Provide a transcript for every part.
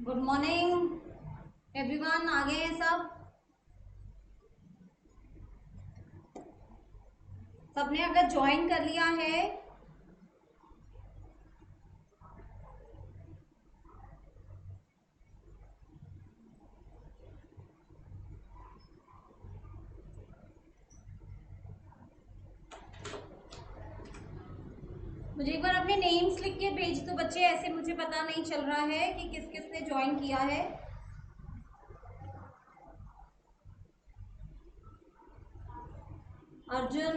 Good morning everyone. आ गए हैं सब? सबने अगर ज्वाइन कर लिया है मुझे एक बार अपने नेम्स लिख के भेज दो बच्चे, ऐसे मुझे पता नहीं चल रहा है कि किस किस ने ज्वाइन किया है। अर्जुन,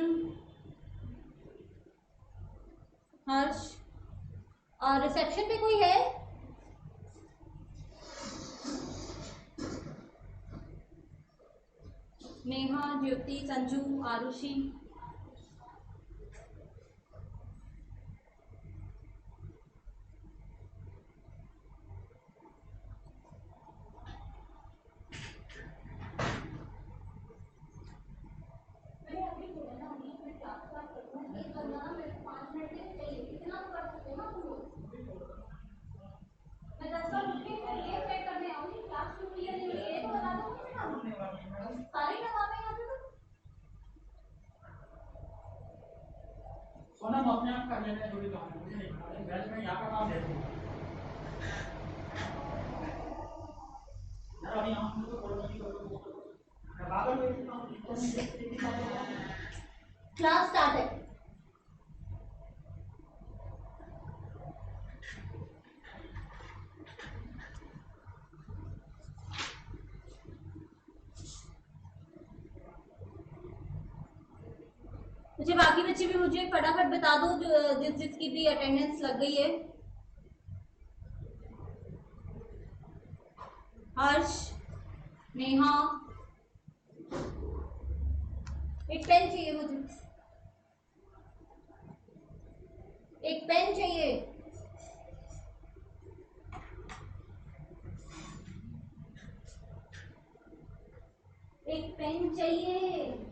हर्ष, और रिसेप्शन पे कोई है? नेहा, ज्योति, संजू, आरुषि। सोनम अपने आप कर लेने थोड़ी काम है, मुझे नहीं करना। बैच में यहाँ का काम देते हैं यार। अभी हम तो बोल रहे हैं बाबा क्लास स्टार्ट है। मुझे बाकी बच्चे भी मुझे फटाफट बता दो जिस जिसकी भी अटेंडेंस लग गई है। हर्ष, नेहा, एक पेन चाहिए मुझे, एक पेन चाहिए। एक पेन चाहिए।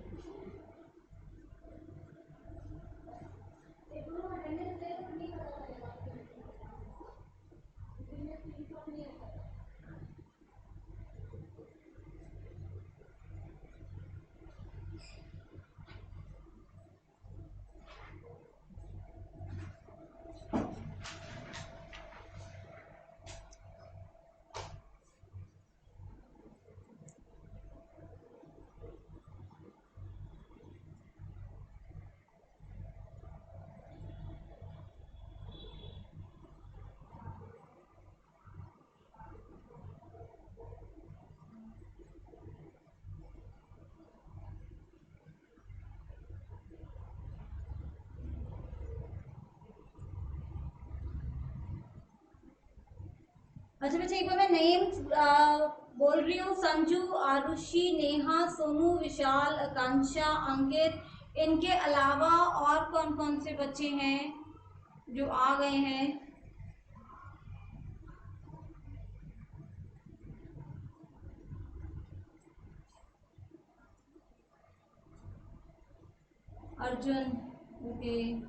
अच्छा बच्चे, एक बार मैं नेम बोल रही हूँ। संजू, आरुषि, नेहा, सोनू, विशाल, आकांक्षा, अंकित, इनके अलावा और कौन कौन से बच्चे हैं जो आ गए हैं? अर्जुन, ओके।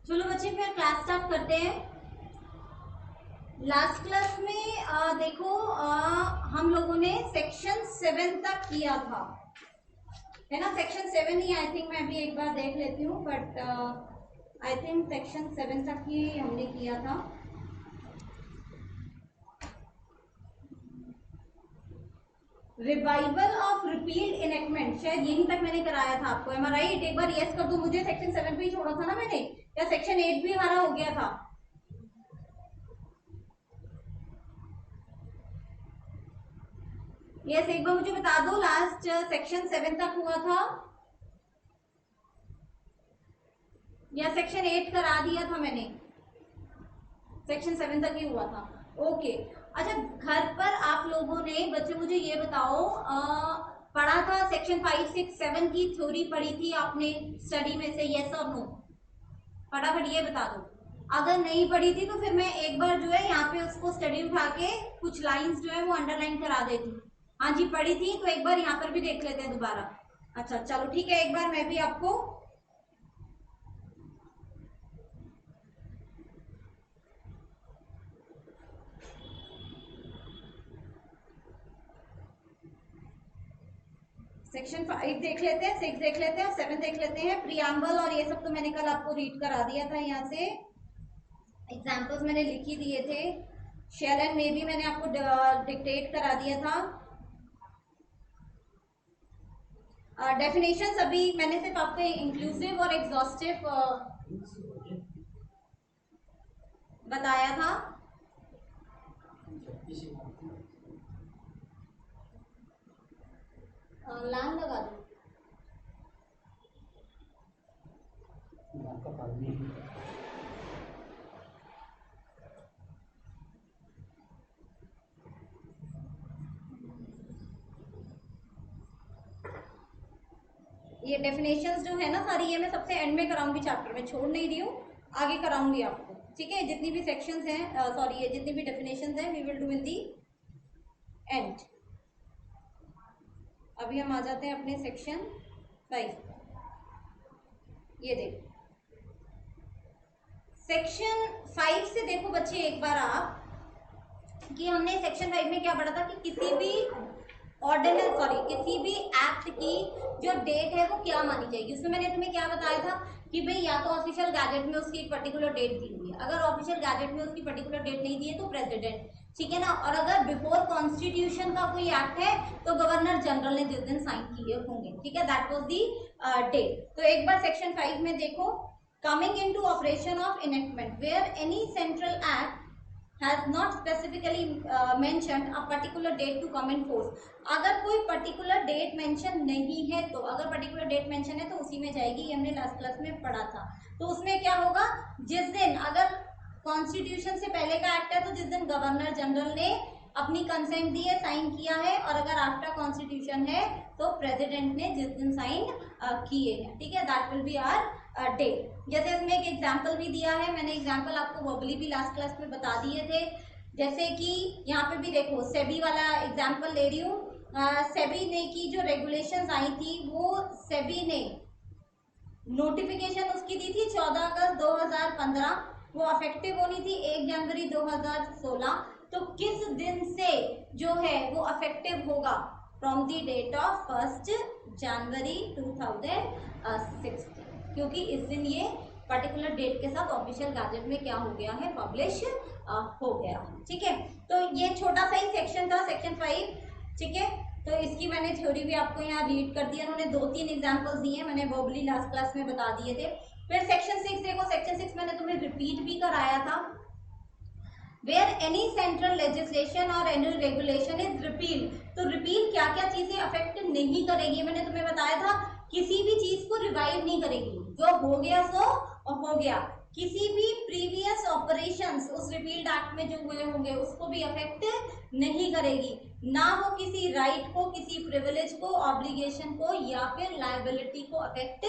चलो बच्चे, फिर क्लास स्टार्ट करते हैं। लास्ट क्लास में देखो हम लोगों ने सेक्शन 7 तक किया था, है ना? सेक्शन 7 ही आई थिंक, मैं भी एक बार देख लेती हूँ, बट आई थिंक सेक्शन 7 तक ही हमने किया था। रिवाइवल ऑफ रिपील्ड इनेक्टमेंट, शायद यहीं तक मैंने कराया था आपको। एम आई राइट? एक बार यस कर दो मुझे। सेक्शन 7 पे ही छोड़ा था ना मैंने, या सेक्शन 8 भी हमारा हो गया था? यस, एक बार मुझे बता दो लास्ट सेक्शन 7 तक हुआ था या सेक्शन 8 करा दिया था मैंने? सेक्शन 7 तक ही हुआ था। ओके, अच्छा घर पर आप लोगों ने बच्चे मुझे ये बताओ, पढ़ा था सेक्शन 5, 6, 7 की थ्योरी पढ़ी थी आपने स्टडी में से? यस और नो? फटाफट ये बता दो। अगर नहीं पढ़ी थी तो फिर मैं एक बार जो है यहाँ पे उसको स्टडी उठा के कुछ लाइंस जो है वो अंडरलाइन करा देती हूँ। हाँ जी, पढ़ी थी तो एक बार यहाँ पर भी देख लेते हैं दोबारा। अच्छा चलो ठीक है, एक बार मैं भी आपको सेक्शन 5 देख लेते हैं, 6 देख लेते हैं और 7 देख लेते हैं। प्रियम्बल और ये सब तो मैंने कल आपको रीड करा दिया था, यहाँ से एग्जाम्पल्स मैंने लिख ही दिए थे। शेल एंड मे भी मैंने आपको डिक्टेट करा दिया था। डेफिनेशन अभी मैंने सिर्फ आपको इंक्लूसिव और एग्जॉस्टिव बताया था। लाइन लगा दो। ये डेफिनेशंस जो है ना सारी, ये मैं सबसे एंड में कराऊंगी, चैप्टर में छोड़ नहीं रही हूँ, आगे कराऊंगी आपको, ठीक है? जितनी भी सेक्शंस हैं, सॉरी ये जितनी भी डेफिनेशंस हैं, we will do in the end. अभी हम आ जाते हैं अपने सेक्शन 5। ये देखो सेक्शन 5 से देखो बच्चे एक बार आप कि हमने सेक्शन 5 में क्या पढ़ा था कि किसी भी ऑर्डिनेंस, सॉरी किसी भी एक्ट की जो डेट है वो क्या मानी जाएगी। उसमें मैंने तुम्हें क्या बताया था कि भाई या तो ऑफिशियल गैजेट में उसकी एक पर्टिकुलर डेट दी हुई है, अगर ऑफिशियल गैजेट में उसकी पर्टिकुलर डेट नहीं दी है तो प्रेसिडेंट, ठीक है ना? और अगर बिफोर कॉन्स्टिट्यूशन का कोई एक्ट है तो गवर्नर जनरल ने जिस दिन साइन किए होंगे, ठीक है? That was the date. तो एक बार सेक्शन 5 में देखो, coming into operation of enactment where any central act has not specifically mentioned a particular date to come in force। अगर कोई particular date mention नहीं है तो, अगर particular date mention है तो उसी में जाएगी। ये हमने लास्ट क्लास में पढ़ा था। तो उसमें क्या होगा, जिस दिन अगर कॉन्स्टिट्यूशन से पहले का एक्ट है तो जिस दिन गवर्नर जनरल ने अपनी कंसेंट दी है, साइन किया है, और अगर आफ्टर कॉन्स्टिट्यूशन है तो प्रेसिडेंट ने जिस दिन साइन किए हैं, ठीक है? That will be our date. जैसे इसमें एक एग्जाम्पल भी दिया है, मैंने एग्जाम्पल आपको वर्बली भी लास्ट क्लास में बता दिए थे। जैसे कि यहाँ पे भी देखो सेबी वाला एग्जाम्पल ले रही हूँ। सेबी ने की जो रेगुलेशंस आई थी वो सेबी ने नोटिफिकेशन उसकी दी थी 14 अगस्त 2015, वो अफेक्टिव होनी थी 1 जनवरी 2016। तो किस दिन से जो है वो अफेक्टिव होगा? फ्रॉम द डेट ऑफ 1 जनवरी 2016, क्योंकि इस दिन ये पर्टिकुलर डेट के साथ ऑफिशियल गैजेट में क्या हो गया है, पब्लिश हो गया, ठीक है? तो ये छोटा सा ही सेक्शन था, सेक्शन 5, ठीक है? तो इसकी मैंने थ्योरी भी आपको यहाँ रीड कर दिया। उन्होंने 2-3 एग्जांपल्स दिए हैं, मैंने वर्बली लास्ट क्लास में बता दिए थे। फिर सेक्शन 6 देखो, सेक्शन 6 मैंने तुम्हें रिपीट भी कराया था। वेयर एनी सेंट्रल लेजिस्लेशन और एनी रेगुलेशन इज रिपील। तो रिपील क्या क्या चीजें अफेक्ट नहीं करेगी, मैंने तुम्हें बताया था। किसी भी चीज को रिवाइव नहीं करेगी, जो हो गया सो हो गया। किसी भी प्रीवियस ऑपरेशंस उस रिपील्ड एक्ट में जो हुए होंगे उसको भी अफेक्ट नहीं करेगी। ना वो किसी राइट को, किसी प्रिविलेज को, ऑब्लिगेशन को या फिर लायबिलिटी को अफेक्ट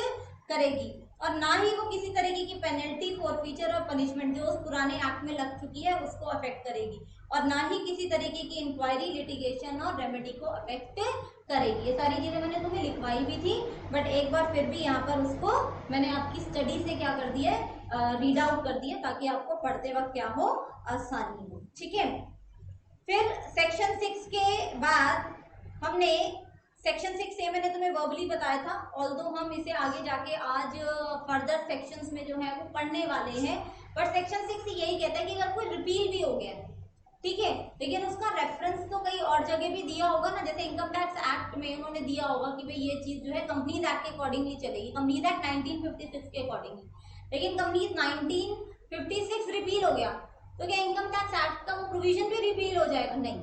करेगी, और ना ही वो किसी तरीके की पेनल्टी, फॉरफीचर और पनिशमेंट जो उस पुराने एक्ट में लग चुकी है उसको अफेक्ट करेगी, और ना ही किसी तरीके की इंक्वायरी, लिटिगेशन और रेमेडी को अफेक्ट करेगी। ये सारी चीजें मैंने तुम्हें लिखवाई भी थी, बट एक बार फिर भी यहाँ पर उसको मैंने आपकी स्टडी से क्या कर दिया है, रीड आउट कर दिया, ताकि आपको पढ़ते वक्त क्या हो, आसानी हो, ठीक है? फिर सेक्शन 6 के बाद हमने सेक्शन 6 से मैंने तुम्हें वर्बली बताया था, ऑल्दो हम इसे आगे जाके आज फर्दर सेक्शंस में जो है वो पढ़ने वाले हैं, बट सेक्शन 6 यही कहता है कि अगर कोई रिपील भी हो गया, ठीक है, लेकिन उसका रेफरेंस तो कहीं और जगह भी दिया होगा ना, जैसे इनकम टैक्स एक्ट में उन्होंने दिया होगा कि भाई ये चीज जो है कंपनीज एक्ट के अकॉर्डिंगली चलेगी, कंपनीज एक्ट 1956 के अकॉर्डिंगली, लेकिन कंपनीज 1956 रिपील हो गया तो क्या इनकम टैक्स एक्ट का वो प्रोविजन भी रिपील हो जाएगा? नहीं,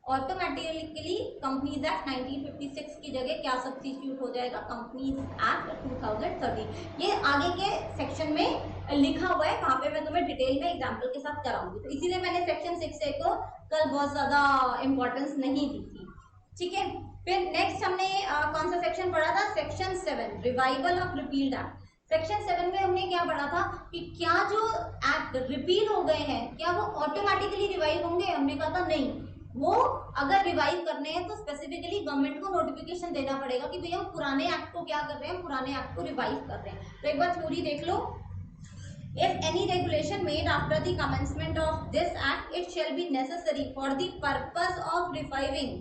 ऑटोमेटिकली कंपनीज एक्ट 1956 की जगह क्या सब्स्टिट्यूट हो जाएगा, कंपनीज एक्ट 2013। ये आगे के सेक्शन में लिखा हुआ है, वहां पे मैं तुम्हें डिटेल में एग्जांपल के साथ कराऊंगी, तो इसीलिए मैंने सेक्शन 6A को कल बहुत ज्यादा इंपॉर्टेंस नहीं दी थी, ठीक है। फिर नेक्स्ट हमने कौन सा सेक्शन पढ़ा था, section 7 revival of repealed act. Section 7 में हमने क्या पढ़ा था कि क्या जो एक्ट रिपील हो गए हैं क्या वो ऑटोमेटिकली रिवाइव होंगे, हमने कहा था नहीं, वो अगर रिवाइव करने हैं तो स्पेसिफिकली गवर्नमेंट को नोटिफिकेशन देना पड़ेगा कि भैया हम पुराने एक्ट को क्या कर रहे हैं, पुराने एक्ट को रिवाइव कर रहे हैं। तो एक बार थ्योरी देख लो, if any regulation made after the commencement of this act it shall be necessary for the purpose of reviving,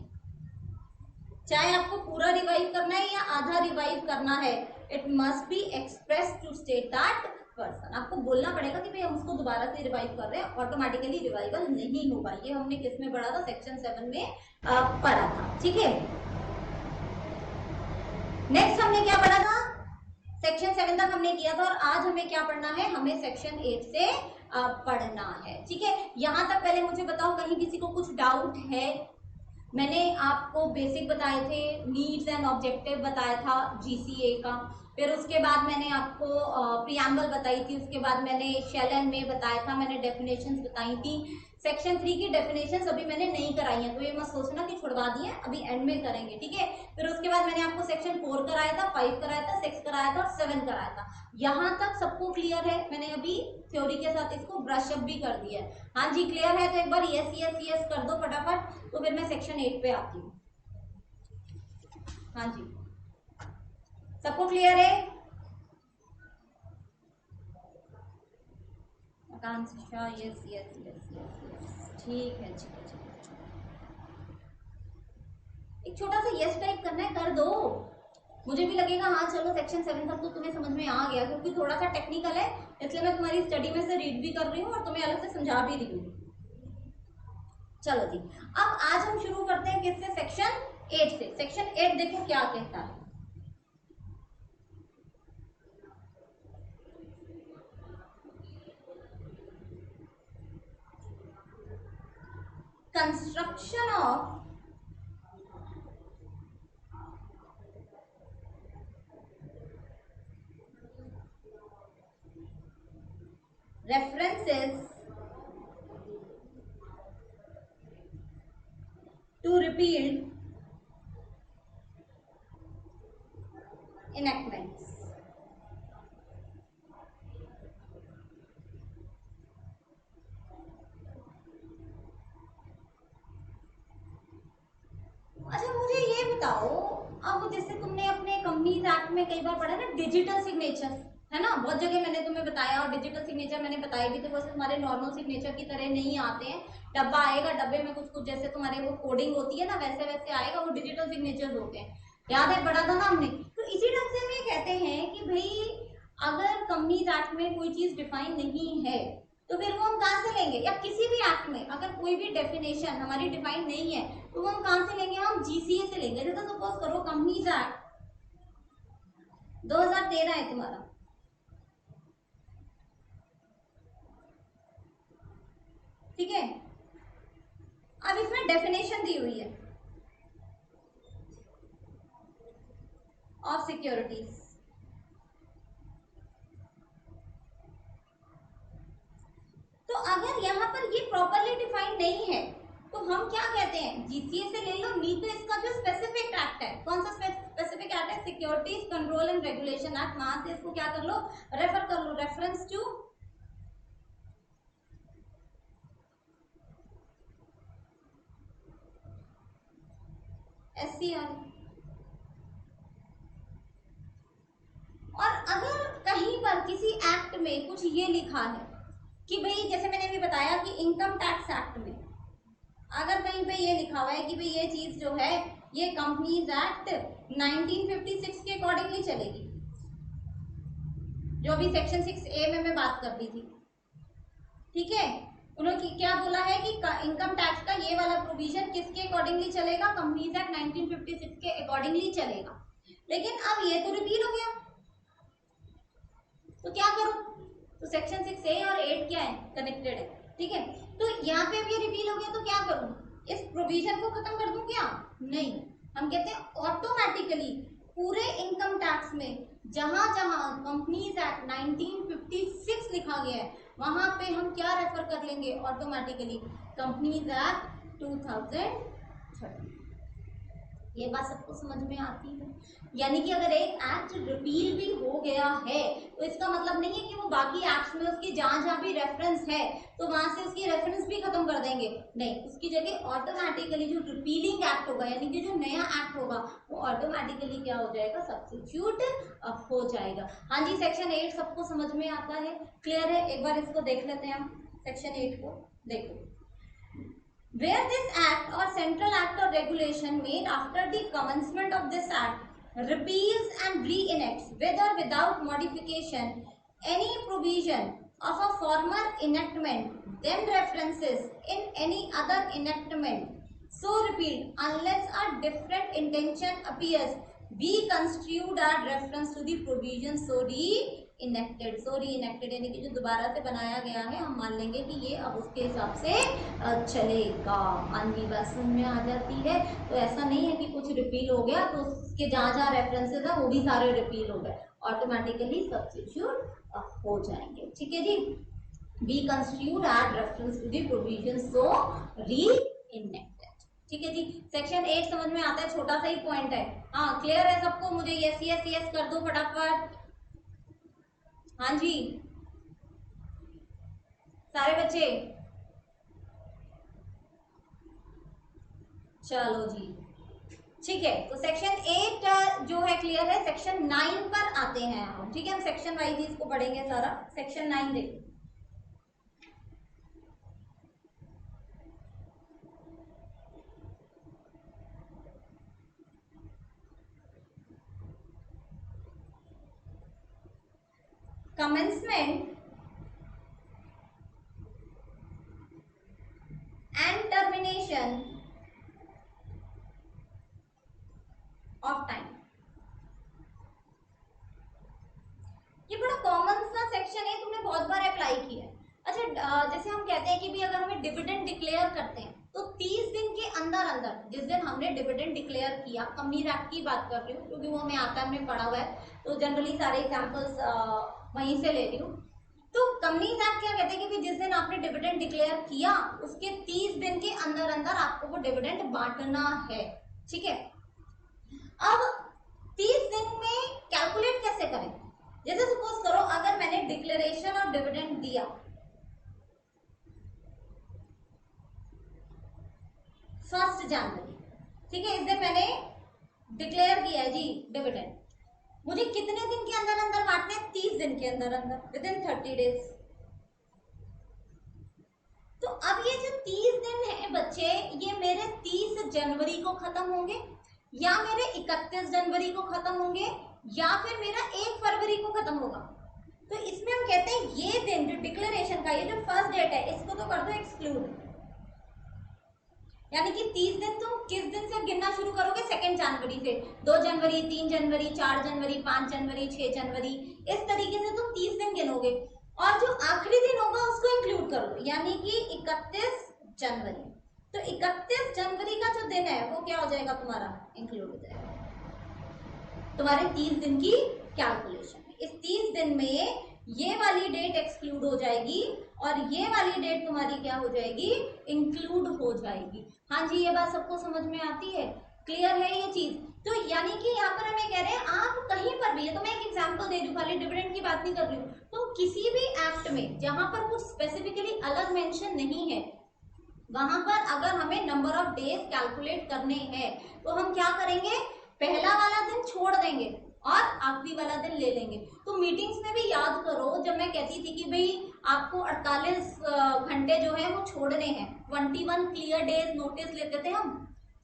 चाहे आपको पूरा रिवाइव करना है या आधा रिवाइव करना है, it must be express to state that person, आपको बोलना पड़ेगा कि भाई हम उसको दोबारा से रिवाइव कर रहे हैं, ऑटोमेटिकली रिवाइवल नहीं होगा। ये हमने किस में पढ़ा था, सेक्शन 7 में पढ़ा था, ठीक है। नेक्स्ट हमने क्या पढ़ा था, सेक्शन 7 तक हमने किया था, और आज हमें क्या पढ़ना है, हमें सेक्शन 8 से पढ़ना है, ठीक है। यहां तक पहले मुझे बताओ कहीं किसी को कुछ डाउट है। मैंने आपको बेसिक बताए थे, नीड्स एंड ऑब्जेक्टिव बताया था जीसीए का, फिर उसके बाद मैंने आपको प्रियम्बल बताई थी, उसके बाद मैंने शेल एंड मे बताया था, मैंने डेफिनेशंस बताई थी। सेक्शन 3 की डेफिनेशंस अभी मैंने नहीं कराई है, तो ये मत सोचना कि छुड़वा दिए, अभी एंड में करेंगे, ठीक है। फिर उसके बाद मैंने आपको सेक्शन 4 कराया था, 5 कराया था, 6 कराया था और 7 कराया था। यहाँ तक सबको क्लियर है, मैंने अभी थ्योरी के साथ इसको ब्रश अप भी कर दिया है। हाँ जी क्लियर है, तो एक बार यस यस यस कर दो फटाफट, तो फिर मैं सेक्शन 8 पे आती हूँ। हाँ जी सबको क्लियर है, आकांक्षा यस यस यस यस, ठीक है ठीक है ठीक है, एक छोटा सा यस टाइप करना है, कर दो, मुझे भी लगेगा हाँ चलो सेक्शन 7 तक तो तुम्हें समझ में आ गया, क्योंकि थोड़ा सा टेक्निकल है, इसलिए मैं तुम्हारी स्टडी में से रीड भी कर रही हूँ और तुम्हें अलग से समझा भी रही हूँ। चलो जी, अब आज हम शुरू करते हैं किससे, सेक्शन 8 से। सेक्शन 8 देखो क्या कहता है, construction of references to repealed enactments। अच्छा मुझे ये बताओ, अब जैसे तुमने अपने कंपनीज एक्ट में कई बार पढ़ा ना डिजिटल सिग्नेचर, है ना, बहुत जगह मैंने तुम्हें बताया, और डिजिटल सिग्नेचर मैंने बताए भी थे, वैसे तुम्हारे नॉर्मल सिग्नेचर की तरह नहीं आते हैं, डब्बा आएगा, डब्बे में कुछ कुछ जैसे तुम्हारे वो कोडिंग होती है ना वैसे वैसे आएगा, वो डिजिटल सिग्नेचर होते हैं, याद है पढ़ा था ना हमने। तो इसी ढंग से हम ये कहते हैं कि भाई अगर कंपनीज एक्ट में कोई चीज डिफाइन नहीं है तो फिर वो हम कहाँ से लेंगे, या किसी भी एक्ट में अगर कोई भी डेफिनेशन हमारी डिफाइन नहीं है तो वो हम कहाँ से लेंगे, हम जीसीए से लेंगे। जैसे सपोज करो कंपनीज एक्ट 2013 है तुम्हारा, ठीक है, अब इसमें डेफिनेशन दी हुई है ऑफ सिक्योरिटीज, तो अगर यहाँ पर ये प्रॉपरली डिफाइन नहीं है तो हम क्या कहते हैं, जीसीए से ले लो, नहीं तो इसका जो स्पेसिफिक एक्ट है, कौन सा स्पेसिफिक एक्ट है, securities control and regulation act, वहां से इसको क्या कर लो, रेफर कर लो, रेफरेंस टू SCR। और अगर कहीं पर किसी एक्ट में कुछ ये लिखा है कि भाई, जैसे मैंने भी बताया कि इनकम टैक्स एक्ट में अगर कहीं पे ये लिखा हुआ है कि भाई ये चीज जो है ये कंपनीज एक्ट 1956 के अकॉर्डिंगली चलेगी, जो अभी सेक्शन 6A में मैं बात कर रही थी, ठीक है, उन्होंने क्या बोला है कि इनकम टैक्स का ये वाला प्रोविजन किसके अकॉर्डिंगली चलेगा, कंपनीज एक्ट 1956 के अकॉर्डिंगली चलेगा। लेकिन अब ये तो रिपील हो गया, तो क्या करूं, तो सेक्शन 6A और 8 क्या है, कनेक्टेड है, ठीक है, तो यहाँ पे अब ये रिपील हो गया तो क्या करूं, इस प्रोविजन को खत्म कर दूं क्या? नहीं, हम कहते हैं ऑटोमेटिकली पूरे इनकम टैक्स में जहां जहां कंपनीज एक्ट 1956 लिखा गया है वहां पे हम क्या रेफर कर लेंगे? Automatically companies act 2013। ये बात सबको समझ में आती है? यानी कि अगर एक एक्ट रिपील भी हो गया है तो इसका मतलब नहीं है कि वो बाकी एक्ट्स में उसकी जहां जहां भी रेफरेंस है तो वहां से उसकी रेफरेंस भी खत्म कर देंगे। नहीं, उसकी जगह ऑटोमेटिकली जो रिपीलिंग एक्ट होगा यानी कि जो नया एक्ट होगा वो ऑटोमेटिकली क्या हो जाएगा? सब्स्टिट्यूट हो जाएगा। हाँ जी, सेक्शन 8 सबको समझ में आता है? क्लियर है? एक बार इसको देख लेते हैं हम। सेक्शन 8 को देखो, where this act or central act or regulation made after the commencement of this act repeals and reenacts with or without modification any provision of a former enactment then references in any other enactment so repealed unless a different intention appears be construed as reference to the provision so reenacted। so reenacted यानी कि जो दोबारा से बनाया गया है हम मान लेंगे कि ये अब उसके हिसाब से चलेगा। हाँ जी, बात समझ में आ जाती है? तो ऐसा नहीं है कि कुछ रिपील हो गया तो उसके जहाँ जहाँ रेफरेंसेस है वो भी सारे रिपील हो गए, ऑटोमेटिकली सब्स्टिट्यूट हो जाएंगे। ठीक है जी, be constituted reference to the provision so reenacted. ठीक है जी, सेक्शन 8 समझ में आता है? छोटा सा ही पॉइंट है। हाँ, क्लियर है सबको? मुझे यस यस यस कर दो फटाफट। हाँ जी, सारे बच्चे, चलो जी ठीक है। तो सेक्शन 8 जो है क्लियर है। सेक्शन 9 पर आते हैं हम। ठीक है, हम सेक्शन वाइज इसको पढ़ेंगे सारा। सेक्शन 9 देखो, commencement and termination of time। ये बड़ा कॉमन सा सेक्शन है, तुमने बहुत बार अप्लाई किया है। अच्छा, जैसे हम कहते हैं कि भी अगर हमें डिविडेंड डिक्लेयर करते हैं तो 30 दिन के अंदर अंदर, जिस दिन हमने डिविडेंड डिक्लेयर किया, कंपनीज एक्ट की बात कर रही हूँ क्योंकि वो हमें आता है, हमने पढ़ा हुआ है, तो जनरली सारे एग्जाम्पल्स वहीं से ले रही हूँ। तो कंपनीज एक्ट क्या कहते हैं कि जिस दिन आपने डिविडेंड डिक्लेयर किया उसके 30 दिन के अंदर अंदर आपको वो डिविडेंड बांटना है। ठीक है, अब 30 दिन में कैलकुलेट कैसे करें? जैसे सपोज करो अगर मैंने डिक्लेरेशन ऑफ डिविडेंड दिया 1 जनवरी, ठीक है, इस दिन मैंने डिक्लेयर किया है जी डिविडेंड, मुझे कितने दिन के अंदर अंदर बांटने हैं? 30 दिन के अंदर अंदर, विद इन 30 डेज। तो अब ये जो 30 दिन है बच्चे, ये मेरे 30 जनवरी को खत्म होंगे या मेरे 31 जनवरी को खत्म होंगे या फिर मेरा 1 फरवरी को खत्म होगा? तो इसमें हम कहते हैं ये दिन जो डिक्लेरेशन का, ये जो फर्स्ट डेट है, इसको तो कर दो एक्सक्लूड। यानी कि 30 दिन तुम किस दिन से गिनना शुरू करोगे? 2 जनवरी से। 2 जनवरी, 3 जनवरी, 4 जनवरी, 5 जनवरी, 6 जनवरी, इस तरीके से तुम 30 दिन गिनोगे और जो आखिरी दिन होगा उसको इंक्लूड कर लो, यानी कि 31 जनवरी। तो 31 जनवरी का जो दिन है वो क्या हो जाएगा तुम्हारा? इंक्लूड हो जाएगा तुम्हारे 30 दिन की कैलकुलेशन में। इस 30 दिन में ये वाली डेट एक्सक्लूड हो जाएगी और ये वाली डेट तुम्हारी क्या हो जाएगी? इंक्लूड हो जाएगी। हाँ जी, ये बात सबको समझ में आती है? क्लियर है ये चीज? तो यानी कि यहाँ पर हमें कह रहे हैं आप कहीं पर भी, ये तो मैं एक एग्जांपल दे दूं, खाली डिविडेंड की बात नहीं कर रही हूँ, तो किसी भी एक्ट में जहां पर कुछ स्पेसिफिकली अलग मेंशन नहीं है वहां पर अगर हमें नंबर ऑफ डेज कैलकुलेट करने हैं तो हम क्या करेंगे? पहला वाला दिन छोड़ देंगे और आखिरी वाला दिन ले लेंगे। तो मीटिंग्स में भी याद करो जब मैं कहती थी कि भाई आपको 48 घंटे जो है वो छोड़ने हैं, 21 क्लियर डेज नोटिस लेते थे हम,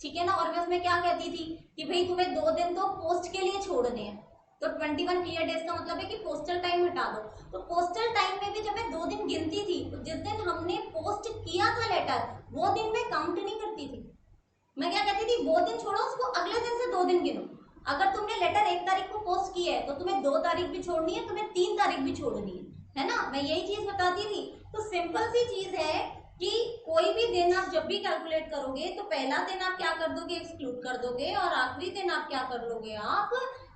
ठीक है ना, और मैं उसमें क्या कहती थी कि भाई तुम्हें 2 दिन तो पोस्ट के लिए छोड़ने हैं। तो 21 क्लियर डेज का मतलब है कि पोस्टल टाइम हटा दो। तो पोस्टल टाइम में भी जब मैं 2 दिन गिनती थी तो जिस दिन हमने पोस्ट किया था लेटर वो दिन मैं काउंट नहीं करती थी। मैं क्या कहती थी, वो दिन छोड़ो, उसको अगले दिन से 2 दिन गिनो। अगर तुमने लेटर 1 तारीख को पोस्ट किया है तो तुम्हें 2 तारीख भी छोड़नी है, तुम्हें 3 तारीख भी छोड़नी है ना, मैं यही चीज बताती थी। तो सिंपल सी चीज है कि कोई भी दिन आप जब भी कैलकुलेट करोगे तो पहला दिन आप क्या कर दोगे, एक्सक्लूड कर दोगे, और आखिरी दिन आप क्या कर लोगे, आप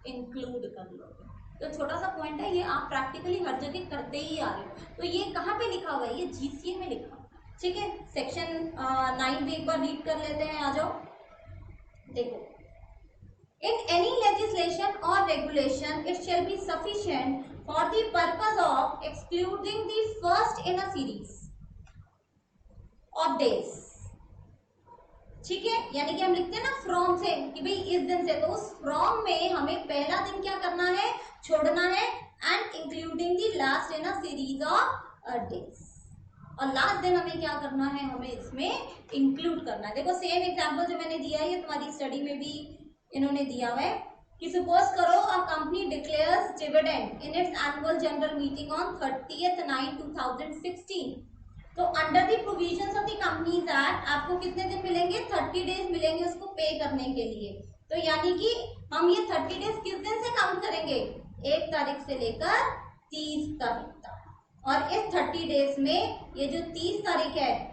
इंक्लूड कर लोगे। तो छोटा सा पॉइंट है ये, आप प्रैक्टिकली हर जगह करते ही आ रहे हो। तो ये कहाँ पे लिखा हुआ है, ये जीसीए में लिखा हुआ है, ठीक है। सेक्शन 9 भी एक बार रीड कर लेते हैं, आ जाओ। देखो, in any legislation or regulation it shall be sufficient for the purpose of excluding the first in a series of days, ठीक है। यानी कि हम लिखते हैं ना फ्रॉम से कि भाई इस दिन से, तो उस फ्रॉम में हमें पहला दिन क्या करना है, छोड़ना है, and including the last in a series of days, और लास्ट दिन हमें क्या करना है, हमें इसमें इंक्लूड करना है। देखो सेम एग्जांपल जो मैंने दिया है ये तुम्हारी स्टडी में भी इन्होंने दिया हुआ है कि सपोज करो a company declares dividend in its annual general meeting on 30/9/2016। तो under the provisions of the companies act आपको कितने दिन मिलेंगे, 30 डेज मिलेंगे उसको पे करने के लिए। तो यानी कि हम ये 30 डेज किस दिन से काउंट करेंगे, 1 तारीख से लेकर 30 तारीख तक। और इस 30 डेज में ये जो 30 तारीख है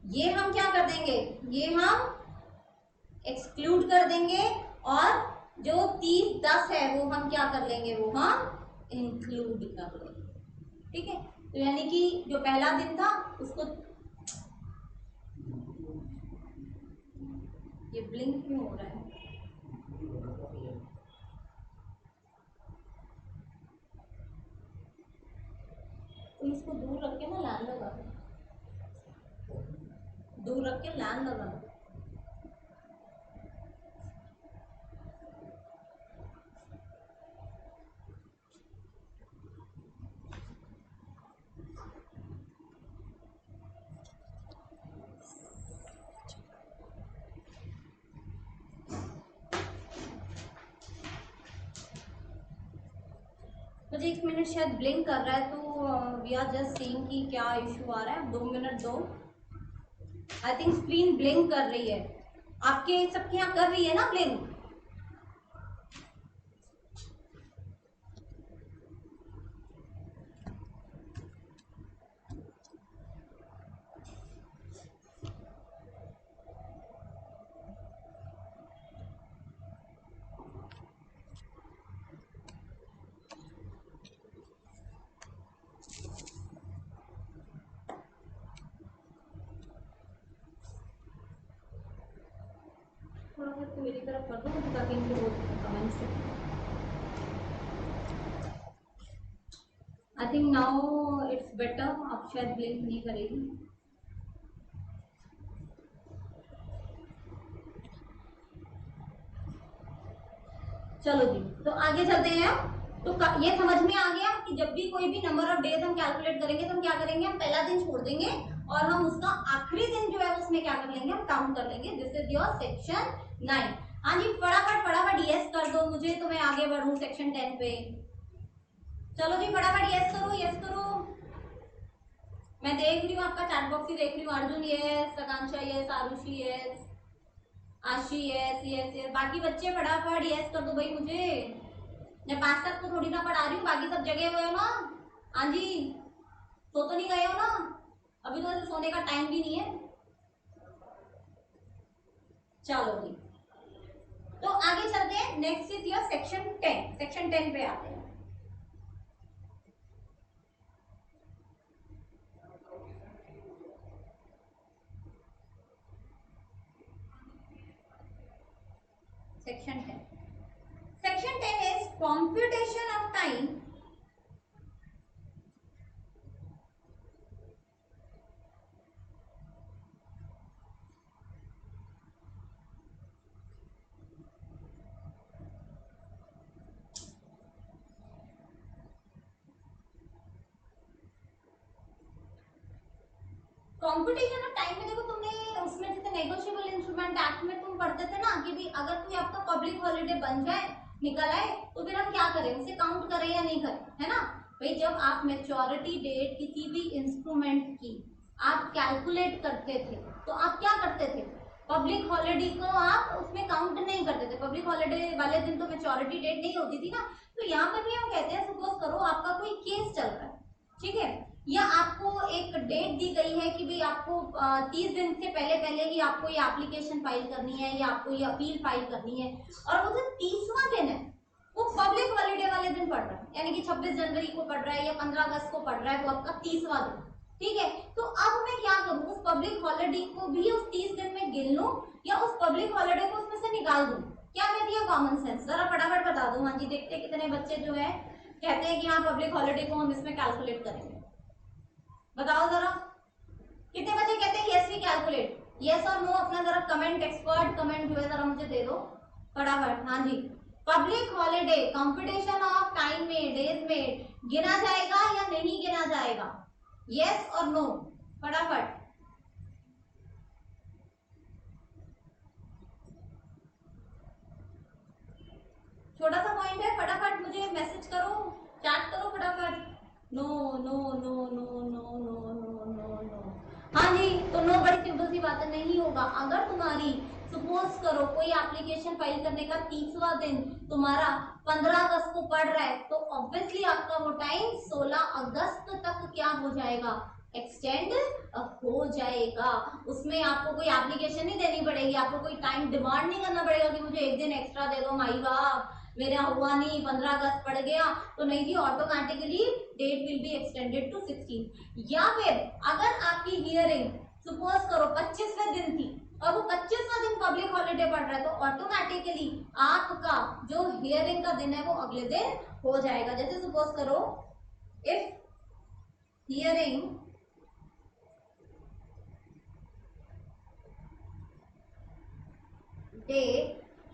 ये हम क्या कर देंगे, ये हम एक्सक्लूड कर देंगे, और जो 30/10 है वो हम क्या कर लेंगे, वो हम इंक्लूड कर लेंगे, ठीक है। तो यानी कि जो पहला दिन था उसको, ये ब्लिंक क्यों हो रहा है, तो इसको दूर रख के ना लैन लगा, दूर रख के लैन लगा। मुझे 1 मिनट शायद ब्लिंक कर रहा है, तो वी आर जस्ट सीइंग कि क्या इशू आ रहा है। 2 मिनट दो, आई थिंक स्क्रीन ब्लिंक कर रही है, आपके सबके यहाँ कर रही है ना ब्लिंक। थोड़ा बहुत तो मेरी तरफ कर दो ताकि इनके वो कमेंट्स देखें। I think now it's better, अब शायद ब्लिंक नहीं करेगी। चलो जी, तो आगे चलते हैं। तो ये समझ में आ गया कि जब भी कोई भी नंबर ऑफ डेज हम कैलकुलेट करेंगे तो हम क्या करेंगे, हम पहला दिन छोड़ देंगे और हम उसका आखिरी दिन जो है उसमें क्या कर लेंगे, हम काउंट कर लेंगे। This is your section 9। हाँ जी, फटाफट फटाफट यस कर दो मुझे, तो मैं आगे बढ़ूं सेक्शन 10 पे। चलो जी फटाफट यस करो, यस करो। मैं देख रही हूँ आपका चैट बॉक्स ही देख रही हूँ। Arjun yes, Akanksha yes, Arushi yes, Aashi yes yes yes. बाकी बच्चे फटाफट यस कर दो भाई मुझे। मैं 5 तक तो थोड़ी ना पढ़ा रही हूँ, बाकी सब जगह हुए हो ना। हाँ जी, सो तो नहीं गए हो ना, अभी तो सोने का टाइम भी नहीं है। चलो जी, तो आगे चलते हैं। Next is your section 10। Section 10 पे आते हैं। Section 10, section 10 is computation of time computation of time में। देखो तुमने उसमें जैसे नेगोशिएबल इंस्ट्रूमेंट एक्ट में तुम पढ़ते थे ना कि भाई अगर कोई आपका पब्लिक हॉलीडे बन जाए, निकल आए, तो फिर हम क्या करें, उसे काउंट करें या नहीं करें, है ना भाई। जब आप मेच्योरिटी डेट किसी भी इंस्ट्रूमेंट की आप कैलकुलेट करते थे तो आप क्या करते थे, पब्लिक हॉलीडे को आप उसमें काउंट नहीं करते थे। पब्लिक हॉलीडे वाले दिन तो मेच्योरिटी डेट नहीं होती थी ना। तो यहाँ पर भी हम कहते हैं, सपोज करो आपका कोई केस चल रहा है, ठीक है, या आपको एक डेट दी गई है कि भाई आपको 30 दिन से पहले पहले ही आपको ये एप्लीकेशन फाइल करनी है या आपको ये अपील फाइल करनी है, और वो जो 30वां दिन है वो पब्लिक हॉलीडे वाले दिन पड़ रहा है, यानी कि 26 जनवरी को पड़ रहा है या 15 अगस्त को पड़ रहा है, वो आपका 30वां दिन, ठीक है। तो अब मैं क्या करूं, उस पब्लिक हॉलीडे को भी उस 30 दिन में गिन लूं या उस पब्लिक हॉलीडे को उसमें से निकाल दूं? क्या मैं दिया कॉमन सेंस? जरा फटाफट बता दो। हाँ जी, देखते हैं कितने बच्चे जो है कहते हैं कि हाँ पब्लिक हॉलीडे को हम इसमें कैलकुलेट करेंगे। बताओ जरा, कितने बच्चे कहते हैं यस वी कैलकुलेट? यस और नो अपना जरा कमेंट, एक्सपर्ट कमेंट जो है जरा मुझे दे दो फटाफट। हाँ जी, public holiday competition of time में, डेज में गिना जाएगा या नहीं गिना जाएगा? यस और नो फटाफट। छोटा सा पॉइंट है, फटाफट मुझे मैसेज करो, चैट करो फटाफट। No no no no no no no no no. हाँ जी, तो नो बड़ी सिंपल सी बात है, नहीं होगा। अगर तुम्हारी सपोज करो कोई एप्लीकेशन फाइल करने का 30वां दिन तुम्हारा 15 अगस्त को पड़ रहा है, तो ऑब्वियसली आपका वो टाइम 16 अगस्त तक क्या हो जाएगा, एक्सटेंड हो जाएगा। उसमें आपको कोई एप्लीकेशन नहीं देनी पड़ेगी, आपको कोई टाइम डिमांड नहीं करना पड़ेगा कि मुझे एक दिन एक्स्ट्रा दे दो माई बाप, मेरा हुआ नहीं, 15 अगस्त पड़ गया। तो नहीं जी, automatically date will be extended to 16। या फिर अगर आपकी हियरिंग सपोज करो 25वें दिन थी और वो 25वां दिन पब्लिक हॉलीडे पड़ रहा है, तो ऑटोमेटिकली आपका जो हियरिंग का दिन है वो अगले दिन हो जाएगा। जैसे सपोज करो इफ हियरिंग डे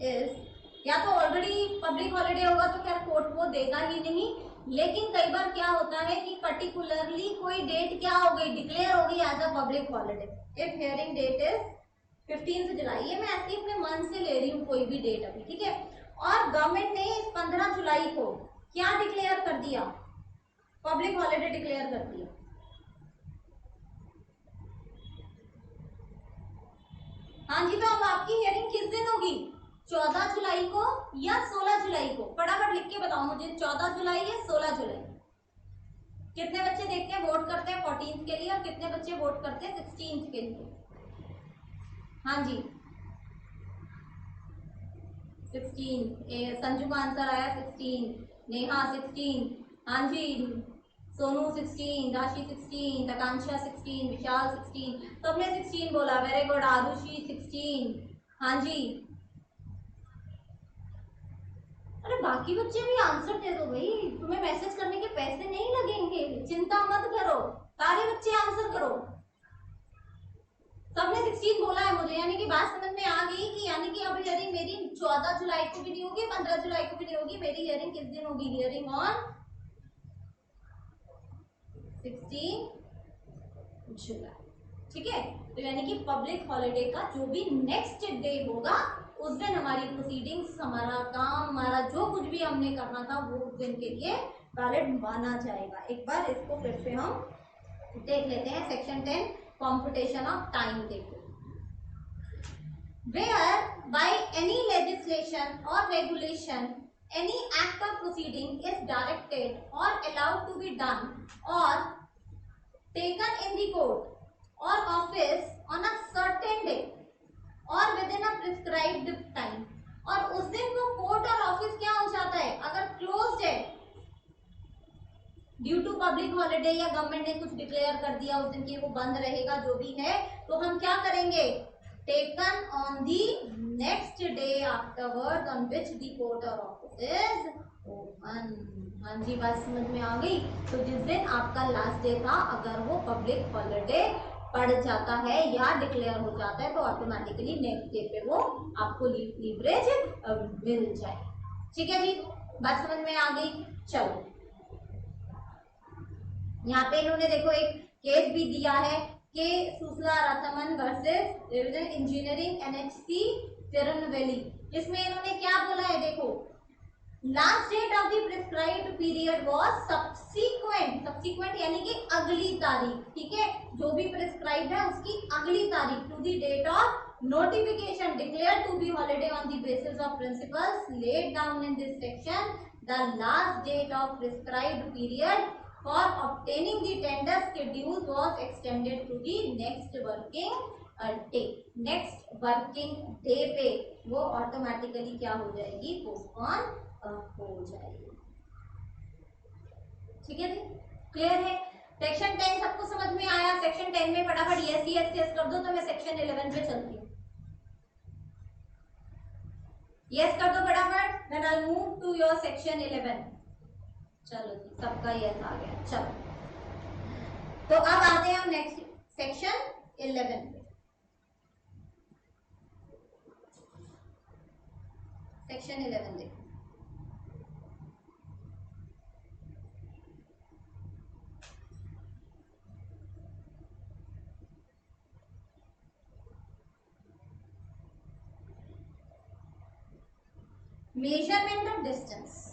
इज, या तो ऑलरेडी पब्लिक हॉलीडे होगा तो खैर कोर्ट वो देगा ही नहीं, लेकिन कई बार क्या होता है कि पर्टिकुलरली कोई डेट क्या हो गई, डिक्लेयर हो गई as a public holiday. If hearing date is 15 July, ये मैं ऐसे अपने मन से ले रही हूँ कोई भी डेट अभी, ठीक है। और गवर्नमेंट ने 15 जुलाई को क्या डिक्लेयर कर दिया, पब्लिक हॉलीडे डिक्लेयर कर दिया। हाँ जी, तो अब आपकी हियरिंग किस दिन होगी, 14 जुलाई को या 16 जुलाई को? फटाफट लिख के बताओ मुझे, 14 जुलाई या 16 जुलाई? कितने बच्चे देखते हैं वोट करते हैं 14th के लिए और कितने बच्चे वोट करते हैं 16th के लिए? हाँ जी 16, संजू का आंसर आया 16, नेहा 16, हाँ जी सोनू 16, राशि 16, तकांक्षा 16, विशाल 16, सबने 16 बोला, वेरी गुड। आरुषि 16, हाँ जी। अरे बाकी बच्चे भी आंसर दे दो भाई, तुम्हें मैसेज करने के पैसे नहीं लगेंगे, चिंता मत करो, सारे बच्चे आंसर करो। सबने 16 बोला है मुझे, यानी कि बात समझ में आ गई कि यानी कि अब हियरिंग मेरी 14 जुलाई को भी नहीं होगी, 15 जुलाई को भी नहीं होगी, मेरी हियरिंग किस दिन होगी, हियरिंग ऑन 16 जुलाई, ठीक है। तो यानी कि पब्लिक हॉलीडे का जो भी नेक्स्ट डे होगा उस दिन हमारी प्रोसीडिंग्स, हमारा काम, हमारा जो कुछ भी हमने करना था वो उस दिन के लिए वैलिड माना जाएगा। एक बार इसको फिर से हम देख लेते हैं, सेक्शन 10 computation of time देखो, where by any legislation or regulation any act of proceeding is directed or allowed to be done or taken in the court or office on a certain day or within a prescribed time, और उस दिन वो court और office क्या हो जाता है, अगर क्लोज्ड है ड्यू टू पब्लिक हॉलीडे या गवर्नमेंट ने कुछ डिक्लेयर कर दिया उस दिन की वो बंद रहेगा जो भी है, तो हम क्या करेंगे, taken on the next day afterward on which the court और ऑफिस इज ओपन। हाँ जी, बात समझ में आ गई। तो जिस दिन आपका लास्ट डे था अगर वो पब्लिक हॉलीडे पड़ जाता है या डिक्लेयर हो जाता है तो ऑटोमेटिकली नेक्स्ट डे पे वो आपको लीवरेज मिल जाए, ठीक है जी, बात समझ में आ गई। चलो यहाँ पे इन्होंने देखो एक केस भी दिया है के सुसला राथमन वर्सेस इंजीनियरिंग एनएचसी तिरुनेलवेली। इसमें इन्होंने क्या बोला है, देखो last date of the prescribed period was subsequent, subsequent यानी कि अगली तारीख, ठीक है, जो भी प्रिस्क्राइब्ड है उसकी अगली तारीख to the date of notification declare to be holiday on the basis of principles laid down in this section, the last date of prescribed period for obtaining the tender schedules was extended to the next working day. Next working day पे वो automatically क्या हो जाएगी, postpone हो जाएगी। ठीक है जी, clear है। सेक्शन 10 सबको समझ में आया? सेक्शन 10 में फटाफट यस यस यस कर दो तो मैं सेक्शन 11 पे चलती हूँ। यस कर दो फटाफट, then I move to your section 11। चलो जी, सबका यस आ गया। चलो तो अब आते हैं हम नेक्स्ट सेक्शन 11 पे। सेक्शन 11 देखो, मेजरमेंट ऑफ डिस्टेंस।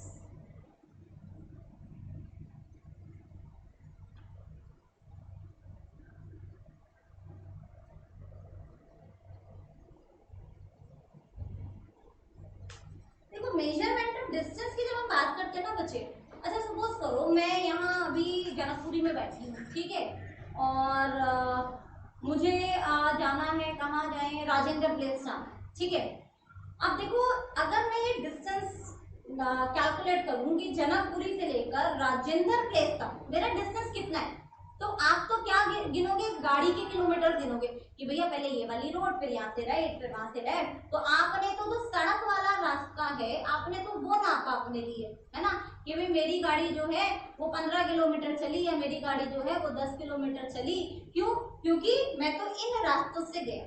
देखो मेजरमेंट ऑफ डिस्टेंस की जब हम बात करते हैं ना बच्चे, अच्छा सपोज करो मैं यहाँ अभी जनकपुरी में बैठी हूँ, ठीक है, और मुझे जाना है, कहाँ जाए, राजेंद्र प्लेस जाना, ठीक है। अब देखो अगर मैं ये डिस्टेंस कैलकुलेट करूंगी जनकपुरी से लेकर राजेंद्र प्लेस तक मेरा डिस्टेंस कितना है, तो आप तो क्या गिनोगे, गाड़ी के किलोमीटर गिनोगे कि भैया पहले ये वाली रोड, फिर यहाँ से राइट, फिर वहां से लेफ्ट। तो आपने तो जो सड़क वाला रास्ता है आपने तो वो नापा अपने लिए, है ना, कि भाई मेरी गाड़ी जो है वो 15 किलोमीटर चली या मेरी गाड़ी जो है वो 10 किलोमीटर चली। क्यों? क्योंकि मैं तो इन रास्तों से गया।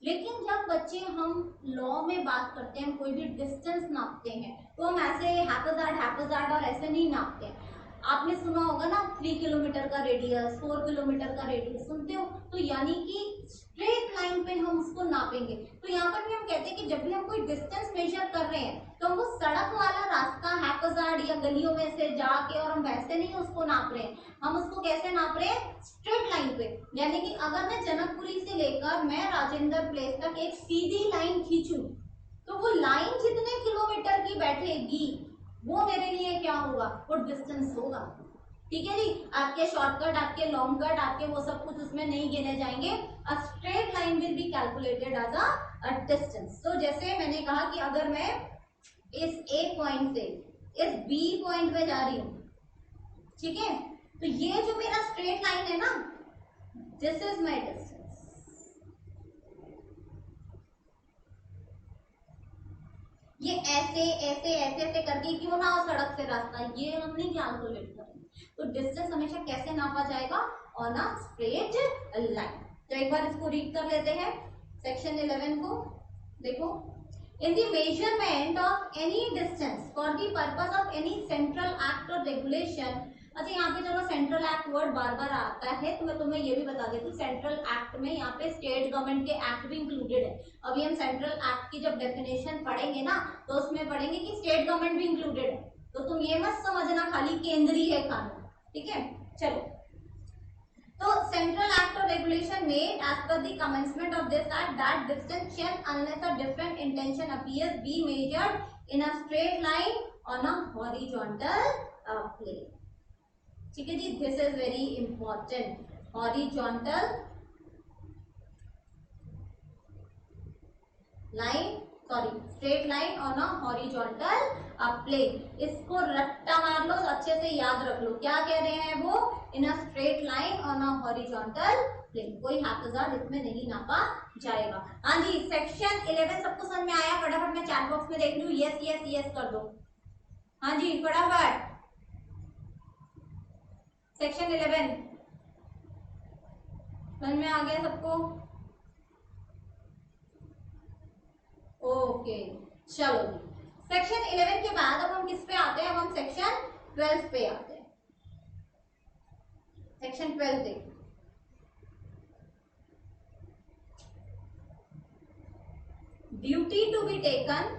लेकिन जब बच्चे हम लॉ में बात करते हैं, कोई भी डिस्टेंस नापते हैं, तो हम ऐसे हैप्पीजार्ड और ऐसे नहीं नापते हैं। आपने सुना होगा ना 3 किलोमीटर का रेडियस, 4 किलोमीटर का रेडियस, सुनते हो? तो यानी कि स्ट्रेट लाइन पे हम उसको नापेंगे। तो यहाँ पर भी हम कहते हैं कि जब भी हम कोई डिस्टेंस मेजर कर रहे हैं तो हम वो सड़क वाला रास्ता हैप्पीजार्ड या गलियों में से जाके और हम वैसे नहीं उसको नाप रहे हैं, हम उसको कैसे नाप रहे हैं, स्ट्रेट लाइन पे। यानी कि अगर मैं जनकपुरी से लेकर मैं राजेंद्र प्लेस तक एक सीधी लाइन खींचूं तो वो लाइन जितने किलोमीटर की बैठेगी वो मेरे लिए क्या होगा, वो डिस्टेंस होगा। ठीक है जी, आपके शॉर्टकट, आपके लॉन्ग कट, आपके वो सब कुछ उसमें नहीं गिने जाएंगे। A straight line will be calculated as a distance. तो जैसे मैंने कहा कि अगर मैं इस ए पॉइंट से इस बी पॉइंट पे जा रही हूं, ठीक है, तो ये जो मेरा स्ट्रेट लाइन है ना, दिस इज माई डिस्टेंस। ये ऐसे ऐसे ऐसे ऐसे करके क्यों ना हो सड़क से रास्ता, ये हम नहीं कैलकुलेट करेंगे। तो डिस्टेंस हमेशा कैसे नापा जाएगा, ऑन अ स्ट्रेट लाइन। तो एक बार इसको रीड कर लेते हैं सेक्शन 11 को। देखो, in the measurement of any distance for the purpose of any central act और रेगुलेशन। अच्छा यहाँ पे चलो सेंट्रल एक्ट वर्ड बार बार आता है तो मैं तुम्हें ये भी बता देती हूँ, सेंट्रल एक्ट में यहाँ पे स्टेट गवर्नमेंट के एक्ट भी इंक्लूडेड है। अभी हम सेंट्रल एक्ट की जब डेफिनेशन पढ़ेंगे ना तो उसमें पढ़ेंगे कि स्टेट गवर्नमेंट भी इंक्लूडेड है। तो तुम ये मत समझना खाली केंद्रीय है कानून, ठीक है। चलो, तो सेंट्रल एक्ट और regulation made as per the commencement of this act that distance shall unless a different intention appears be measured in a straight line on a horizontal plane. ठीक है जी, this is very important. Horizontal line, sorry straight line on a horizontal plane. इसको रट्टा मार लो, अच्छे से याद रख लो क्या कह रहे हैं वो, in a straight line on a horizontal plane. कोई हैप्पीजार्ड इसमें नहीं नापा जाएगा। हाँ जी, सेक्शन 11 सबको समझ में आया? फटाफट मैं चैट बॉक्स में देख लूं, यस यस यस कर दो। हाँ जी फटाफट, सेक्शन 11 समझ में आ गया सबको? ओके चलो जी, सेक्शन 11 के बाद अब हम किस पे आते हैं, अब हम सेक्शन 12 पे आते हैं। सेक्शन 12 देखो, duty to be taken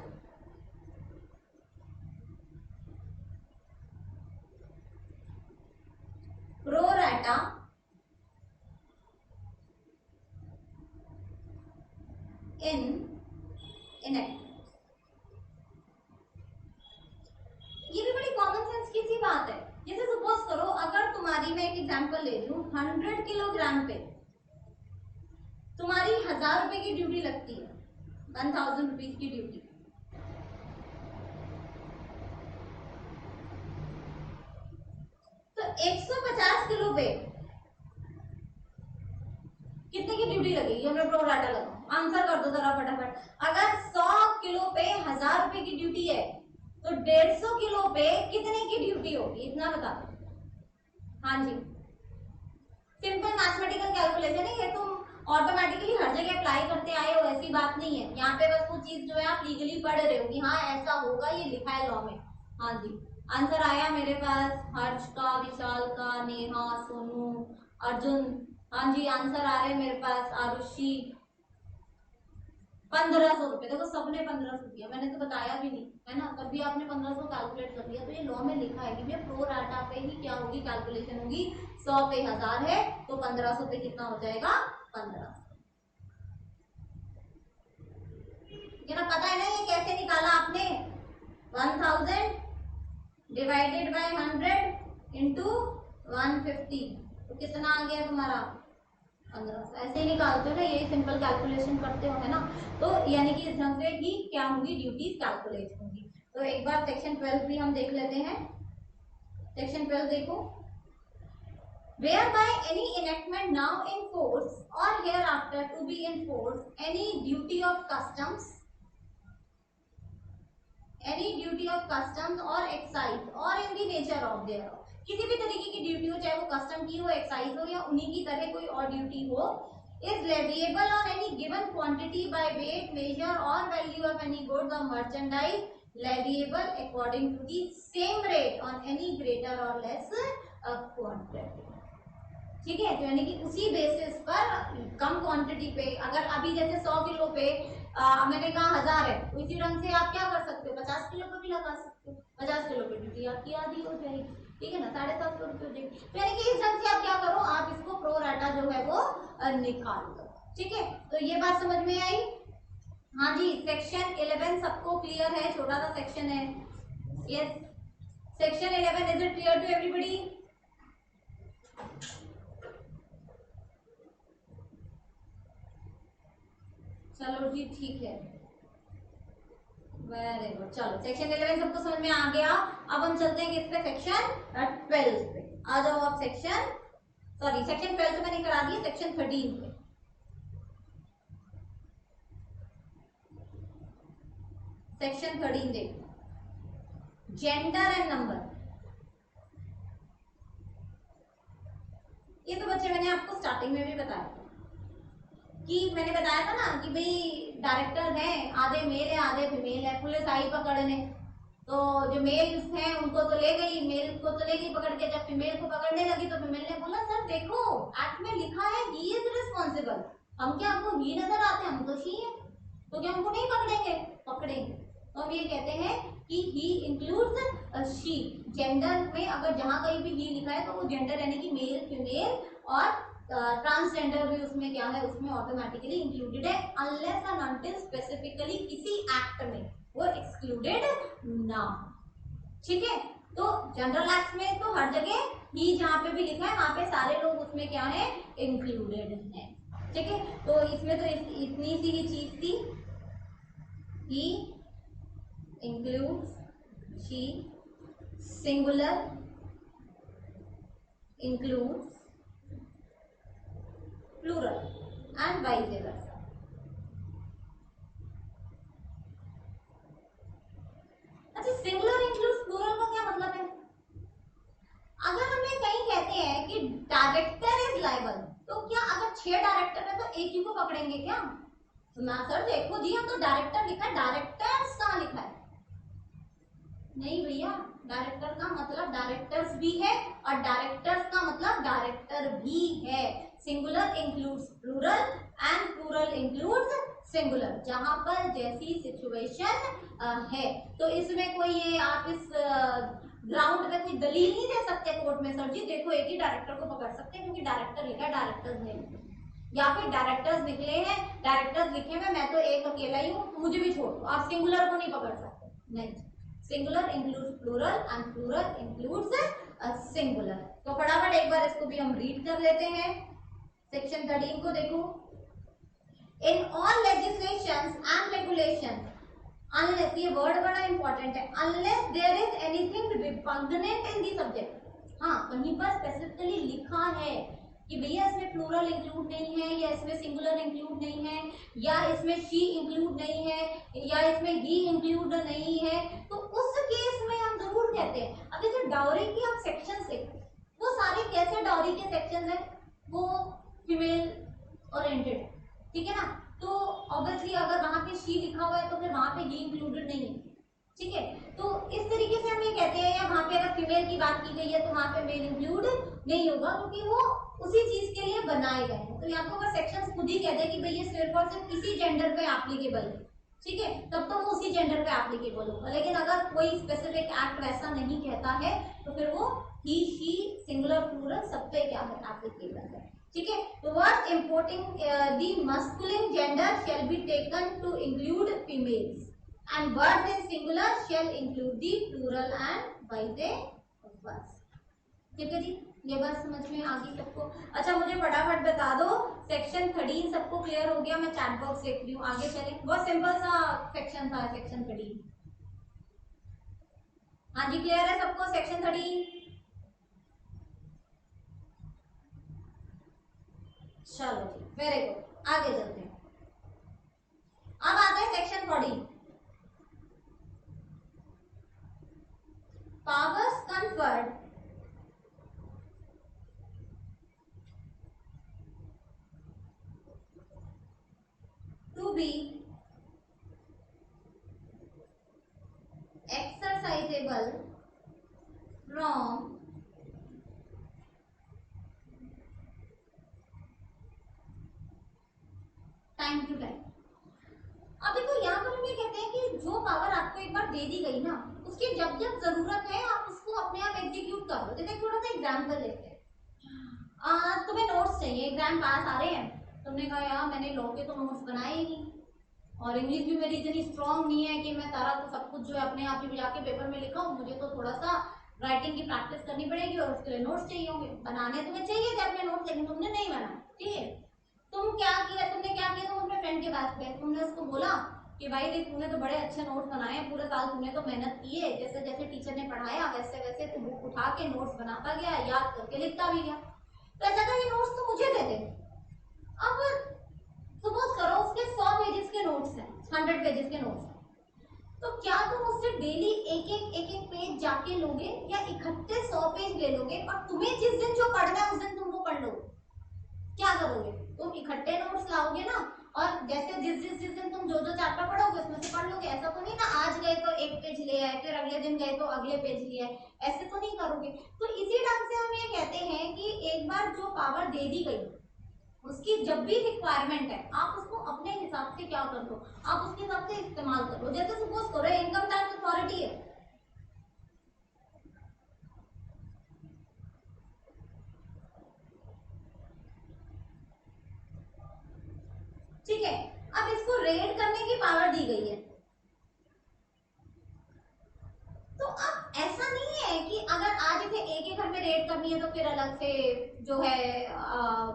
pro rata in enact. ये भी बड़ी कॉमन सेंस की सी बात है। जैसे सपोज सपोज करो अगर तुम्हारी, मैं एक एग्जांपल ले रही हूँ, 100 किलोग्राम पे तुम्हारी 1000 रुपए की ड्यूटी लगती है, 1000 रुपीज की ड्यूटी। तो 150 किलो पे कितने की ड्यूटी लगेगी? हमने प्रो डाटा लगाओ, आंसर कर दो जरा फटाफट। अगर 100 किलो पे 1000 रुपए की ड्यूटी है तो 150 किलो पे कितने की ड्यूटी होगी, इतना बता दो। हाँ जी, सिंपल मैथमेटिकल कैलकुलेशन है ये, तुम ऑटोमेटिकली हर जगह अप्लाई करते आए हो, ऐसी बात नहीं है। यहाँ पे बस वो चीज जो है आप लीगली पढ़ रहे हो कि हाँ ऐसा होगा, ये लिखा है लॉ में। हाँ जी, आंसर आया मेरे पास, हर्ष का, विशाल का, नेहा, सोनू, अर्जुन। हाँ जी, आंसर आ रहे मेरे पास, आरुषि। 1500 रुपए, देखो सबने 1500 दिया, मैंने तो बताया भी नहीं है ना, तब भी आपने 1500 कैलकुलेट कर दिया। तो ये लॉ में लिखा है कि भैया प्रो राटा पे ही क्या होगी कैलकुलेशन होगी, 100 पे 1000 है तो 1500 पे कितना हो जाएगा, 1500। ना पता है ना ये कैसे निकाला आपने, 1000 डिवाइडेड बाय 100 इंटू 150, तो कितना आ गया तुम्हारा, 1500। ऐसे ही निकालते हो ना, यही सिंपल कैलकुलेशन करते हो, है ना। तो यानी कि इस ढंग से ही क्या होंगी, ड्यूटीज कैलकुलेट होंगी। तो एक बार सेक्शन 12 भी हम देख लेते हैं। सेक्शन 12 देखो, whereby any enactment now in force or hereafter to be in force any duty of customs or excise or in the nature of thereof, किसी भी तरीके की ड्यूटी हो, चाहे वो कस्टम की हो, एक्साइज हो, या उन्हीं की तरह कोई और ड्यूटी हो, is leviable on any given quantity by weight, measure or value of any goods or merchandise leviable according to the same rate on any greater or less quantity। ठीक है, तो यानी कि उसी बेसिस पर कम क्वांटिटी पे, अगर अभी जैसे 100 किलो पे मैंने कहा 1000 है, तो इसी ढंग से आप क्या कर सकते हो, 50 किलो पे भी लगा सकते हो, 50 किलो पे ड्यूटी आपकी आधी हो जाएगी, ठीक है ना, 750 रुपये हो जाएगी। तो यानी कि इस ढंग से आप क्या करो, आप इसको प्रो राटा जो है वो निकाल दो। ठीक है, तो ये बात समझ में आई। हाँ जी, सेक्शन 11 सबको क्लियर है, छोटा सा सेक्शन है। Yes, section 11 is it clear to everybody? चलो जी, ठीक है, वेरी गुड। चलो सेक्शन 11 सबको समझ में आ गया। अब हम चलते हैं किस पे, सेक्शन 12 पे। आ जाओ आप सेक्शन, सॉरी सेक्शन 12 तो मैंने करा दिया, सेक्शन 13 पे। सेक्शन 13 देखो, जेंडर एंड नंबर। ये तो बच्चे मैंने आपको स्टार्टिंग में भी बताया कि मैंने बताया था ना कि भाई डायरेक्टर हैं, आधे मेल है आधे फीमेल है, पुलिस आई पकड़ने, तो जो मेल्स हैं उनको तो ले गई, मेल को तो ले गई पकड़ के, जब फीमेल को पकड़ने लगी तो फीमेल ने बोला सर देखो एक्ट में लिखा है ही इज रिस्पॉन्सिबल, हम क्या हमको ही नजर आते हैं, हम तो शी है, तो क्या हमको नहीं पकड़ेंगे, पकड़ेंगे। तो हम ये कहते हैं कि ही इंक्लूड्स शी, जेंडर में अगर जहां कहीं भी ही लिखा है तो वो जेंडर यानी कि मेल फीमेल और ट्रांसजेंडर भी उसमें क्या है, उसमें ऑटोमेटिकली इंक्लूडेड है, अनलेस एंड अनटिल स्पेसिफिकली किसी एक्ट में वो एक्सक्लूडेड ना। ठीक है, तो जनरल एक्ट में तो हर जगह ही जहां पे भी लिखा है वहां पे सारे लोग उसमें क्या है, इंक्लूडेड है। ठीक है, तो इसमें तो इतनी सी ही चीज थी, he includes she, singular includes plural and vice versa. अच्छा, सिंगुलर इंक्लूड्स प्लूरल का क्या मतलब है? अगर हमें कहीं कहते हैं कि डायरेक्टर इज लायबल, तो क्या अगर 6 डायरेक्टर है तो एक ही को पकड़ेंगे क्या? तो ना सर देखो जी, हम तो डायरेक्टर लिखा है, डायरेक्टर्स कहाँ लिखा है? नहीं भैया, डायरेक्टर का मतलब डायरेक्टर्स भी है और डायरेक्टर्स का मतलब डायरेक्टर भी है। Singular includes plural and plural includes singular, जहां पर जैसी सिचुएशन है। तो इसमें कोई ये आप इस ग्राउंड में कोई दलील नहीं दे सकते कोर्ट में, सर जी देखो एक ही डायरेक्टर को पकड़ सकते हैं क्योंकि डायरेक्टर लिखा है, डायरेक्टर्स नहीं लिखे, या फिर डायरेक्टर्स निकले हैं, डायरेक्टर्स लिखे हुए मैं तो एक अकेला ही हूँ, मुझे भी छोड़ दो, आप सिंगुलर को नहीं पकड़ सकते। नहीं, singular includes plural and plural includes singular. तो फटाफट एक बार इसको भी हम रीड कर लेते हैं। सेक्शन 13 को देखो, in all legislations and regulations, unless, ये वर्ड बड़ा इंपॉर्टेंट है, unless there is anything repugnant in the subject. हाँ, कहीं पर स्पेसिफिकली लिखा है कि भैया इसमें प्लूरल इंक्लूड नहीं है, या इसमें सिंगुलर इंक्लूड नहीं है, या इसमें शी इंक्लूड नहीं है, या इसमें ही इंक्लूड नहीं है, तो उस केस में हम जरूर कहते हैं। अब जैसे डाउरी की आप सेक्शन से, वो सारे कैसे डाउरी के सेक्शन है, वो फीमेल ओरिएंटेड, ठीक है ना। तो ऑब्वियसली अगर वहां पे शी लिखा हुआ है तो फिर वहां पे ही इंक्लूडेड नहीं है, ठीक है। तो इस तरीके से हम ये कहते हैं, या वहां पे अगर फीमेल की बात की गई है तो वहां पे मेल इंक्लूड नहीं होगा, क्योंकि वो उसी चीज के लिए बनाए गए हैं। तो यहाँ पर अगर सेक्शन खुद ही कहते हैं कि भाई ये सिर्फ और सिर्फ इसी जेंडर पे एप्लीकेबल है, ठीक है, तब तो वो उसी जेंडर पे एप्लीकेबल होगा। लेकिन अगर कोई स्पेसिफिक एक्ट वैसा नहीं कहता है तो फिर वो ही, शी, सिंगुलर, प्लूरल सब पे क्या है, एप्लीकेबल है, ठीक है। तो word importing the masculine gender shall be taken to include females, and words in singular shall include the plural and by the words। ठीक है जी, ये बात समझ में आ गई सबको। अच्छा, मुझे फटाफट बता दो, सेक्शन 13 सबको क्लियर हो गया? मैं चैट बॉक्स देख रही हूँ, आगे चलें। बहुत सिंपल सा सेक्शन था सेक्शन 13। हाँ जी, क्लियर है सबको सेक्शन 13? चलो जी, वेरी गुड, आगे चलते हैं। अब आते हैं section 14, powers conferred to be exercisable from time to time. अब देखो, यहाँ पर हम ये कहते हैं कि जो पावर आपको एक बार दे दी गई ना, उसकी जब जब जरूरत है आप उसको अपने आप एग्जीक्यूट कर लो। जैसे थोड़ा सा एग्जाम्पल लेते हैं, तुम्हें नोट्स चाहिए, एग्जाम पास आ रहे हैं, तुमने कहा यार मैंने लॉ के तो नोट्स बनाए ही नहीं, और इंग्लिश भी मेरी इतनी स्ट्रांग नहीं है कि मैं सारा सब कुछ जो है अपने आप ही जाके पेपर में लिखा हूँ, मुझे तो थोड़ा सा राइटिंग की प्रैक्टिस करनी पड़ेगी और उसके लिए नोट्स चाहिए होंगे। बनाने तुम्हें चाहिए थे अपने नोट्स, लेकिन तुमने नहीं बनाए, ठीक है। तुमने क्या किया, तुम अपने फ्रेंड के पास गए, तुमने उसको बोला कि भाई देख, तूने तो बड़े अच्छे नोट्स बनाए हैं, पूरे साल तूने तो मेहनत की है, जैसे जैसे टीचर ने पढ़ाया वैसे वैसे तू बुक उठा के नोट्स बनाता गया, याद करके लिखता भी गया। तो ऐसा था, ये नोट्स तो मुझे दे दे। अब सपोज करो उसके 100 पेजेस के नोट्स हैं, 100 पेजेस के नोट्स हैं, तो क्या तुम उससे डेली एक एक पेज जाके लोगे, या इकट्ठे 100 पेज ले लोगे और तुम्हें जिस दिन जो पढ़ना है उस दिन तुम वो पढ़ लोगे? क्या करोगे? तुम इकट्ठे नोट्स लाओगे ना, और जैसे जिस दिन तुम जो जो चैप्टर पढ़ोगे उसमें से पढ़ लोगे। ऐसा तो नहीं ना आज गए तो एक पेज ले आए, फिर अगले दिन गए तो अगले पेज ले आए, ऐसे तो नहीं करोगे। तो इसी ढंग से हम ये कहते हैं कि एक बार जो पावर दे दी गई, उसकी जब भी रिक्वायरमेंट है आप उसको अपने हिसाब से क्या कर दो, आप उसके हिसाब से इस्तेमाल कर लो। जैसे सपोज करो इनकम टैक्स अथॉरिटी है, ठीक है, अब इसको रेड करने की पावर दी गई है। तो अब ऐसा नहीं है कि अगर आज इसे ए के घर में रेड करनी है तो फिर अलग से जो है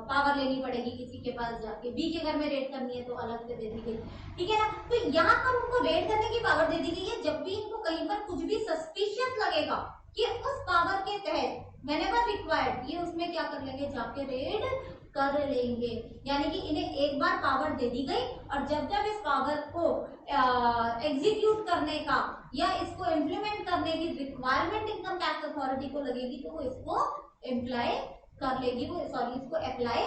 पावर लेनी पड़ेगी किसी के पास जाके, बी के घर में रेड करनी है तो अलग से दे दी गई, ठीक है ना। तो यहाँ पर उनको रेड करने की पावर दे दी गई है, जब भी इनको कहीं पर कुछ भी सस्पिशियस लगेगा कि उस पावर के तहत व्हेनेवर रिक्वायर्ड, ये उसमें क्या कर लेंगे, जाके रेड कर लेंगे। यानी कि इन्हें एक बार पावर दे दी गई, और जब जब इस पावर को एग्जीक्यूट करने का या इसको इम्प्लीमेंट करने की रिक्वायरमेंट इनकम टैक्स अथॉरिटी को लगेगी तो वो इसको इम्प्लाई कर लेगी, वो सॉरी इसको अप्लाई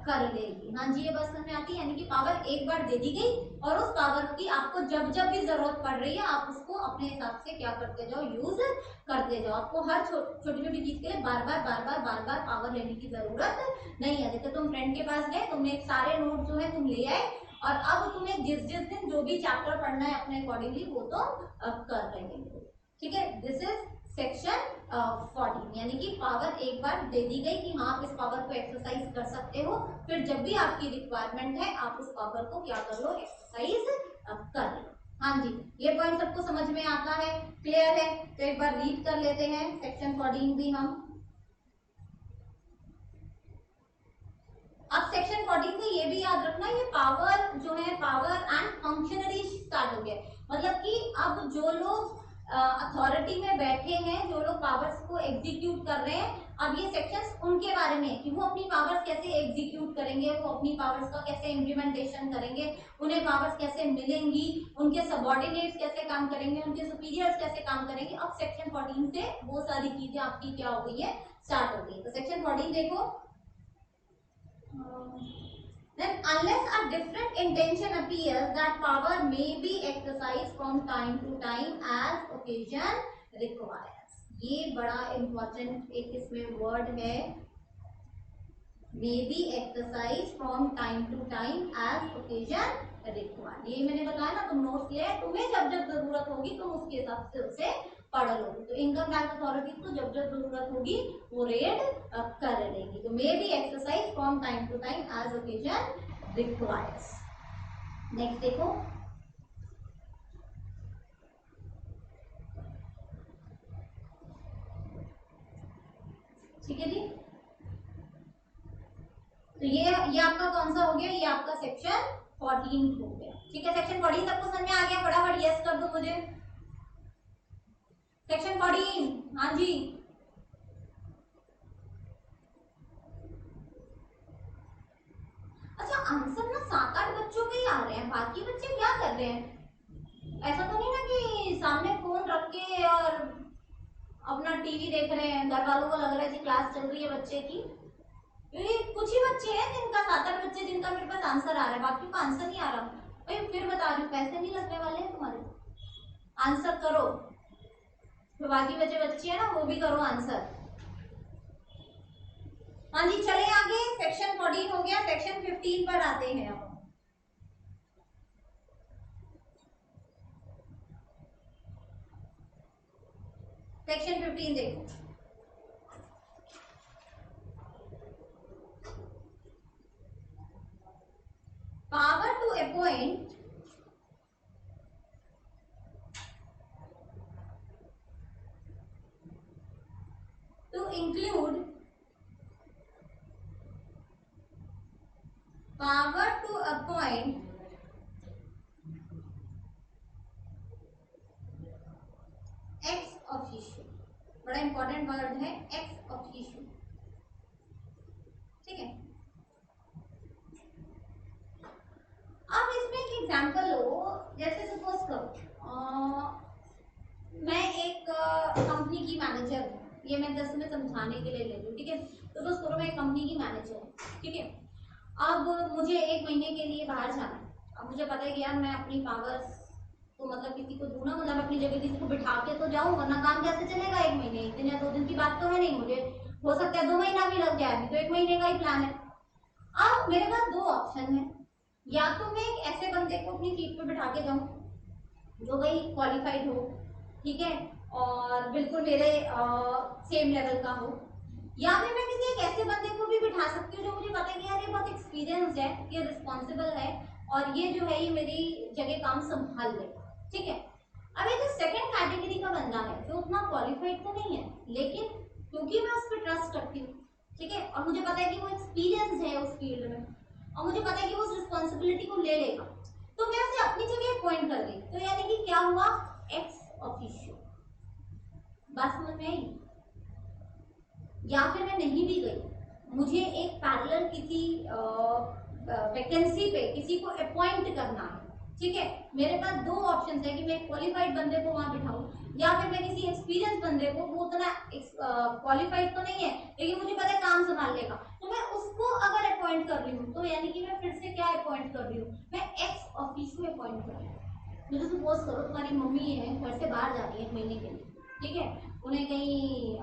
कर लेगी। हाँ जी, ये बात समझ में आती है। यानी कि पावर एक बार दे दी गई और उस पावर की आपको जब जब भी जरूरत पड़ रही है आप उसको अपने हिसाब से क्या करते जाओ, यूज करते जाओ। आपको हर छोटी छोटी चीज के लिए बार बार पावर लेने की जरूरत नहीं है। जैसे तुम फ्रेंड के पास गए, तुमने सारे नोट जो है तुम ले आए, और अब तुम्हें जिस जिस दिन जो भी चैप्टर पढ़ना है अपने अकॉर्डिंगली वो तो कर लेंगे, ठीक है। दिस इज सेक्शन 14, यानी कि पावर एक बार दे दी गई कि हाँ आप इस पावर को एक्सरसाइज कर सकते हो, फिर जब भी आपकी रिक्वायरमेंट है आप उस पावर को क्या कर लो, एक्सरसाइज कर लो। हाँ जी, ये पॉइंट सबको समझ में आता है, क्लियर है? तो एक बार रीड कर लेते हैं सेक्शन 14 भी हम। अब सेक्शन 14 में ये भी याद रखना, ये पावर जो है, पावर एंड फंक्शनरी स्टार्ट हो गया। मतलब कि अब जो लोग अथॉरिटी में बैठे हैं, जो लोग पावर्स को एग्जीक्यूट कर रहे हैं, अब ये सेक्शंस उनके बारे में है कि वो अपनी पावर्स कैसे एग्जीक्यूट करेंगे, वो अपनी पावर्स का कैसे इम्प्लीमेंटेशन करेंगे, उन्हें पावर्स कैसे मिलेंगी, उनके सबऑर्डिनेट्स कैसे काम करेंगे, उनके सुपीरियर्स कैसे काम करेंगे। अब सेक्शन 14 से वो सारी चीजें आपकी क्या हो गई है, स्टार्ट हो गई। तो सेक्शन 14 देखो, then unless a different intention appears, that power may be exercised from time to time as occasion requires. ये बड़ा इंपॉर्टेंट एक इसमें वर्ड है, may be exercised from time to time as occasion requires. ये मैंने बताया ना, तुम नोट्स ले, तुम्हें जब जब जरूरत होगी तुम उसके हिसाब से उसे पढ़ लोगे। तो इनकम टैक्स अथॉरिटी को जब जब जरूरत होगी वो रेड कर लेगी। तो may be exercise from time to time as occasion requires. Next देखो, ठीक है जी। तो ये आपका कौन सा हो गया, ये आपका सेक्शन 14 हो गया। ठीक है, सेक्शन 14 सबको समझ में आ गया? फटाफट यस कर दो मुझे। सेक्शन 14, हाँ जी। अच्छा, आंसर ना 7-8 बच्चों के ही आ रहे हैं, बाकी बच्चे क्या कर रहे हैं? ऐसा तो नहीं ना कि सामने फोन रख के और अपना टीवी देख रहे हैं, घर वालों को लग रहा है कि क्लास चल रही है बच्चे की। ये कुछ ही बच्चे हैं जिनका, 7-8 बच्चे जिनका मेरे पास आंसर आ रहा है, बाकी को आंसर नहीं आ रहा। भाई फिर बता रही हूँ, पैसे नहीं लगने वाले हैं तुम्हारे, आंसर करो। तो बाकी बच्चे हैं ना, वो भी करो आंसर। हाँ जी, चले आगे। सेक्शन 14 हो गया, सेक्शन 15 पर आते हैं अब। सेक्शन 15 देखो, power to appoint to include power to appoint ex officio, बड़ा इंपॉर्टेंट वर्ड है ex officio, ठीक है। अब इसमें एक एग्जांपल लो, जैसे सपोज करो मैं एक कंपनी की मैनेजर हूँ, ये मैं जस्ट में समझाने के लिए ले रही हूँ, ठीक है। तो दोस्तों मैं एक कंपनी की मैनेजर हूँ, ठीक है। अब मुझे 1 महीने के लिए बाहर जाना है। अब मुझे पता है कि यार मैं अपनी पावर्स तो मतलब किसी को दूं ना, मतलब अपनी जगह किसी को बिठा के तो जाऊं, वरना काम कैसे चलेगा? 1 महीने, 1 दिन या 2 दिन की बात तो है नहीं, मुझे हो सकता है 2 महीना भी लग जाए, अभी तो 1 महीने का ही प्लान है। अब मेरे पास 2 ऑप्शन है, या तो मैं एक ऐसे बंदे को अपनी सीट पे बिठा के जाऊं जो भाई क्वालिफाइड हो, ठीक है, और बिल्कुल मेरे सेम लेवल का हो, या फिर मैं किसी एक ऐसे बंदे को भी बिठा सकती हूँ जो मुझे पता है कि यार ये बहुत एक्सपीरियंस है, ये रिस्पॉन्सिबल है, और ये जो है ये मेरी जगह काम संभाल ले, ठीक है। अब ये जो सेकंड कैटेगरी का बंदा है जो उतना क्वालिफाइड तो नहीं है, लेकिन क्योंकि मैं उस पर ट्रस्ट करती हूँ, ठीक है, और मुझे पता है कि वो एक्सपीरियंस है उस फील्ड में, और मुझे पता है कि वो उस रिस्पॉन्सिबिलिटी को ले लेगा, तो मैं उसे अपनी जगह अपॉइंट कर दी। तो यानी कि क्या हुआ, एक्स ऑफिशियो। बात समझ में आई? या फिर मैं नहीं भी गई, मुझे एक पैरेलल किसी वैकेंसी पे किसी को अपॉइंट करना है, ठीक है। मेरे पास 2 ऑप्शन है कि मैं क्वालिफाइड बंदे को वहां बिठाऊं, या फिर मैं किसी एक्सपीरियंस बंदे को, वो उतना क्वालिफाइड तो नहीं है लेकिन मुझे पता है काम संभाल लेगा, तो मैं उसको अगर अपॉइंट कर रही हूँ तो यानी कि मैं फिर से क्या अपॉइंट कर रही हूँ, मैं एक्स ऑफिशियो अपॉइंट कर रही हूँ। मुझे सपोज करो तुम्हारी मम्मी है, घर से बाहर जा रही है 1 महीने के लिए, ठीक है, उन्हें कहीं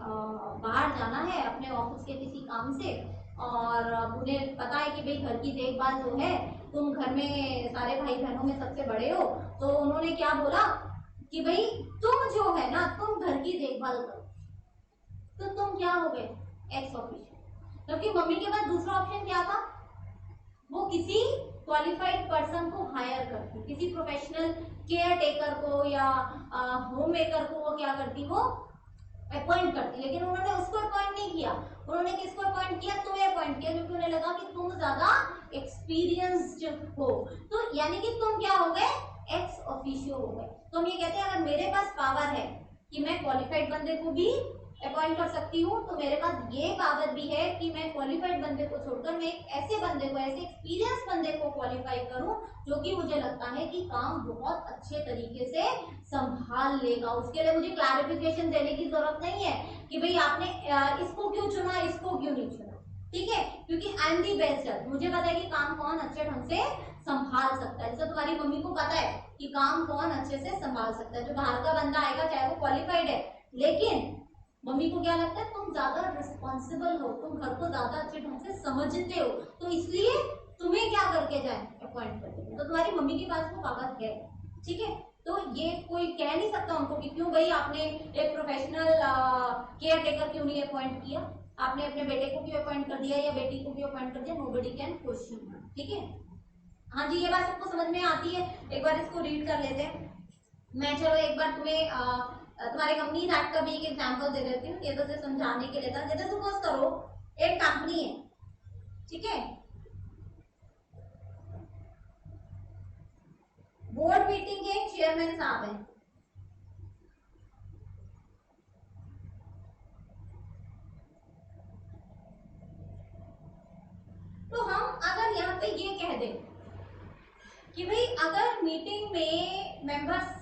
बाहर जाना है अपने ऑफिस के किसी काम से, और उन्हें पता है कि भाई घर की देखभाल जो है, तुम घर में सारे भाई बहनों में सबसे बड़े हो, तो उन्होंने क्या बोला कि भाई तुम जो है ना, तुम घर की देखभाल करो, तो तुम क्या हो गए, एक्स ऑफिशियो। क्योंकि मम्मी के पास दूसरा ऑप्शन क्या था, वो किसी क्वालिफाइड पर्सन को हायर करती हूँ, किसी प्रोफेशनल केयर टेकर को या होम मेकर को वो क्या करती, वो अपॉइंट करती। लेकिन उन्होंने उसको अपॉइंट नहीं किया, उन्होंने किसको अपॉइंट किया, तुम्हें अपॉइंट किया, क्योंकि उन्हें लगा कि तुम ज्यादा एक्सपीरियंस्ड हो। तो यानी कि तुम क्या हो गए, एक्स ऑफिशियो हो गए। तो हम ये कहते हैं अगर मेरे पास पावर है कि मैं क्वालिफाइड बंदे को भी अपॉइंट कर सकती हूँ, तो मेरे पास ये पावर भी है कि मैं क्वालिफाइड बंदे को छोड़कर मैं एक ऐसे बंदे को, ऐसे एक्सपीरियंस बंदे को क्वालिफाई करूं जो कि मुझे लगता है कि काम बहुत अच्छे तरीके से संभाल लेगा। उसके लिए मुझे क्लैरिफिकेशन देने की जरूरत नहीं है कि भाई आपने इसको क्यों चुना, इसको क्यों नहीं चुना, ठीक है, क्योंकि आई एम दी बेस्ट। मुझे पता है कि काम कौन अच्छे ढंग से संभाल सकता है। जैसे तुम्हारी मम्मी को पता है कि काम कौन अच्छे से संभाल सकता है। जो बाहर का बंदा आएगा चाहे वो क्वालिफाइड है, लेकिन मम्मी को क्या लगता है तुम ज्यादा रिस्पॉन्सिबल हो, तुम घर को ज्यादा अच्छे ढंग से समझते हो, तो इसलिए तुम्हें क्या करके जाए, अपॉइंट करके। तो तुम्हारी मम्मी के पास वो पावर है, ठीक है। तो ये कोई कह नहीं सकता उनको कि क्यों भाई आपने एक प्रोफेशनल केयर टेकर क्यों नहीं अपॉइंट किया, आपने अपने बेटे को क्यों अपॉइंट कर दिया या बेटी को क्यों अपॉइंट कर दिया, नोबडी कैन क्वेश्चन, ठीक है। हाँ जी, ये बात सबको समझ में आती है। एक बार इसको रीड कर लेते हैं। मैं चलो एक बार तुम्हें तुम्हारे कंपनी एक्ट का भी एक एग्जांपल दे देती हूँ, ये तो सिर्फ समझाने के लिए था। जैसे सपोज करो एक कंपनी है, ठीक है, बोर्ड मीटिंग के चेयरमैन साहब हैं, तो हम अगर यहाँ पे ये कह दें कि भाई अगर मीटिंग में मेंबर्स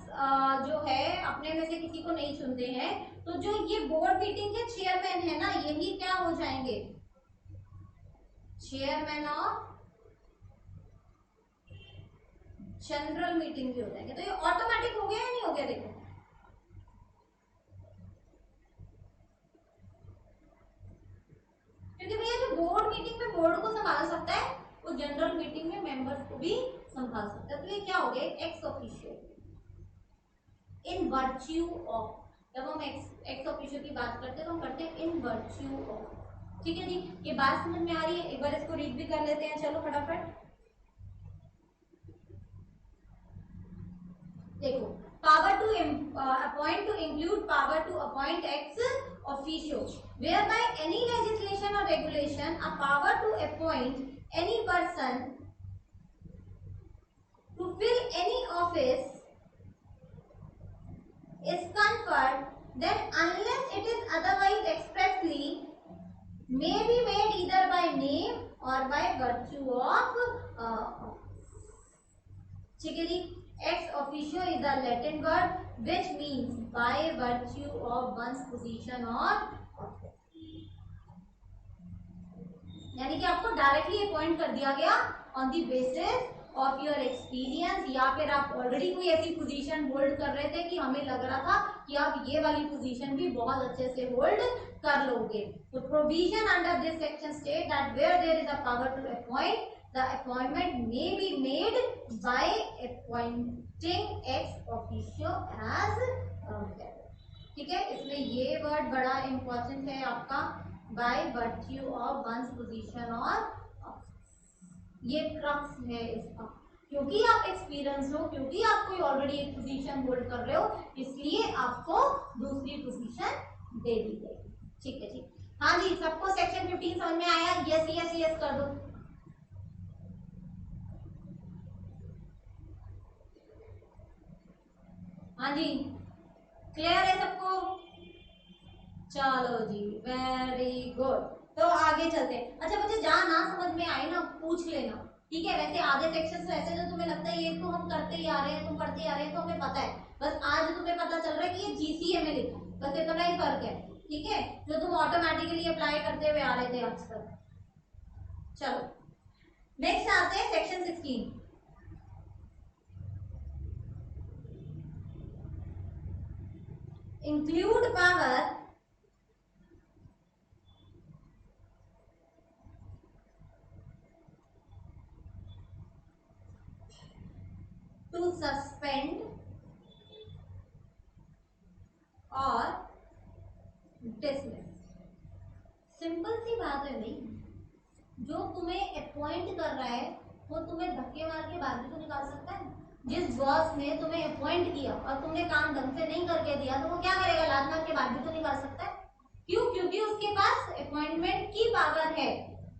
जो है अपने में से किसी को नहीं चुनते हैं, तो जो ये बोर्ड मीटिंग के चेयरमैन है ना, यही क्या हो जाएंगे, चेयरमैन ऑफ जनरल मीटिंग भी हो जाएंगे। तो ये ऑटोमेटिक हो गया या नहीं हो गया, देखो क्योंकि भैया जो बोर्ड मीटिंग में बोर्ड को संभाल सकता है वो जनरल मीटिंग में मेंबर्स को भी संभाल सकता है। तो ये क्या हो गया, ex officio in virtue of. जब हम एक्स ऑफिशियो की बात करते हैं तो हम करते हैं इन वर्च्यू ऑफ, ठीक है जी। ये बात समझ में आ रही है, एक बार इसको रीड भी कर लेते हैं, चलो फटाफट देखो। Power to appoint to include power to appoint ex officio, whereby any legislation or regulation a power to appoint any person to fill any office is conferred, then unless it is otherwise expressly may be made either by name or by virtue of ठीक है जी। ex officio is a Latin word which means by virtue of one's position or office, यानी कि आपको directly appoint कर दिया गया on the basis of your experience, या फिर आप ऑलरेडी कोई ऐसी पोजीशन होल्ड कर रहे थे कि हमें लग रहा था कि आप ये वाली पोजीशन भी बहुत अच्छे से होल्ड कर लोगे। तो provision under this section state that where there is a power to appoint the appointment may be made by appointing ex officio as ठीक है। इसमें ये वर्ड बड़ा इंपॉर्टेंट है आपका, by virtue of one's position और ये क्रक्स है इसका, क्योंकि आप एक्सपीरियंस हो, क्योंकि आप कोई ऑलरेडी एक पोजीशन होल्ड कर रहे हो, इसलिए आपको दूसरी पोजीशन दे दी गई, ठीक है ठीक। हाँ जी, सबको सेक्शन 15 समझ में आया, यस यस यस कर दो। हाँ जी, क्लियर है सबको, चलो जी वेरी गुड। तो आगे चलते हैं। अच्छा बच्चे जहाँ ना समझ में आए ना पूछ लेना, ठीक है। वैसे आधे सेक्शन ऐसे जो तुम्हें लगता है ये तो हम करते ही आ रहे हैं, तुम पढ़ते ही आ रहे हैं, तो हमें पता है, बस आज तुम्हें पता चल रहा है कि ये जीसीए में लिखा है, बस इतना ही फर्क है, ठीक है, जो तुम ऑटोमेटिकली अप्लाई करते हुए आ रहे थे आज तक। चलो नेक्स्ट आते हैं section 16। Include power to suspend और डिसमिस। सिंपल सी बात है भाई, जो तुम्हें अपॉइंट कर रहा है वो तुम्हें धक्के मार के बाहर भी तो निकाल सकता है। जिस बॉस ने तुम्हें अपॉइंट किया और तुमने काम ढंग से नहीं करके दिया तो वो क्या करेगा, लात मार के बाहर भी तो निकाल सकता है। क्यों? क्योंकि उसके पास अपॉइंटमेंट की पावर है,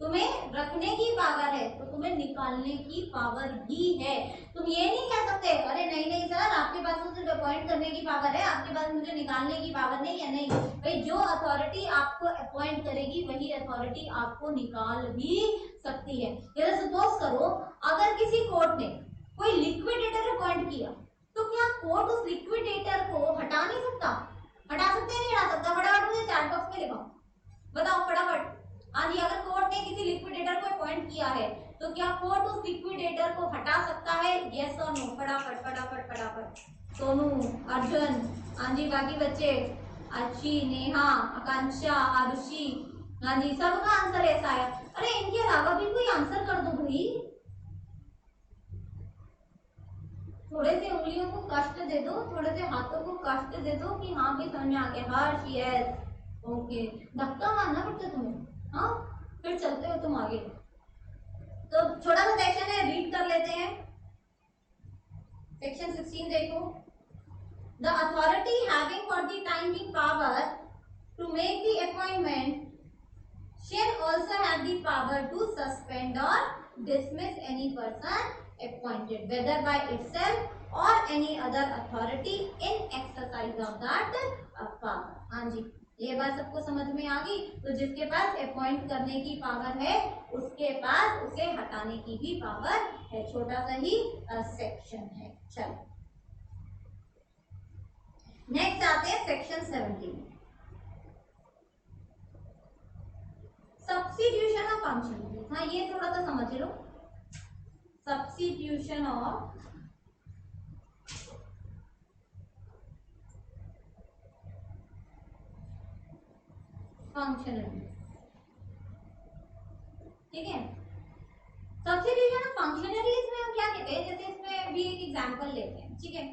तुम्हें रखने की पावर है, तो तुम्हें निकालने की पावर भी है। तुम ये नहीं कह सकते अरे नहीं नहीं सर आपके पास तो सिर्फ अपॉइंट करने की पावर है, आपके पास मुझे निकालने की पावर नहीं है। नहीं भाई, जो अथॉरिटी आपको अपॉइंट करेगी वही अथॉरिटी आपको निकाल भी सकती है। जैसे सपोज करो अगर किसी कोर्ट ने कोई लिक्विडेटर अपॉइंट किया तो क्या कोर्ट उस लिक्विडेटर को हटा नहीं सकता? हटा सकते हैं? नहीं हटा सकता। फटाफट मुझे चैट बॉक्स में लिखो, बताओ फटाफट। हाँ जी, अगर कोर्ट ने किसी लिक्विडेटर को अपॉइंट किया है तो क्या कोर्ट उस लिक्विडेटर को हटा सकता है? यस और नो? फटाफट फटाफट फटाफट। सोनू, अर्जुन, हाँ जी बाकी बच्चे, अच्छी, नेहा, आकांक्षा, आरुषि, हाँ जी सबका आंसर ऐसा है। अरे इनके अलावा भी कोई आंसर कर दो भाई, थोड़े से उंगलियों को कष्ट दे दो, थोड़े से हाथों को कष्ट दे दो कि हाँ भी समझ में आ गया। हर्ष, यस, ओके। धक्का मारना पड़ता तुम्हें, हाँ फिर चलते हो तुम आगे। तो छोटा सा सेक्शन है, रीड कर लेते हैं। सेक्शन 16 देखो। The authority having for the time being power to make the appointment shall also have the power to suspend or dismiss any person appointed, whether by itself or any other authority in exercise of that power. हाँ जी, ये बात सबको समझ में आ गई। तो जिसके पास appoint करने की पावर है उसके पास उसे हटाने की भी पावर है। छोटा सा ही सेक्शन है। चलो नेक्स्ट आते हैं सेक्शन 17, सब्स्टिट्यूशन ऑफ फंक्शन। हाँ ये थोड़ा सा समझ लो, सब्स्टिट्यूशन ऑफ फंक्शनलिटी, ठीक है। सब्स्टिट्यूशन ऑफ फंक्शनलिटीज में हम क्या कहते हैं, जैसे इसमें भी एक एग्जांपल लेते हैं, ठीक है।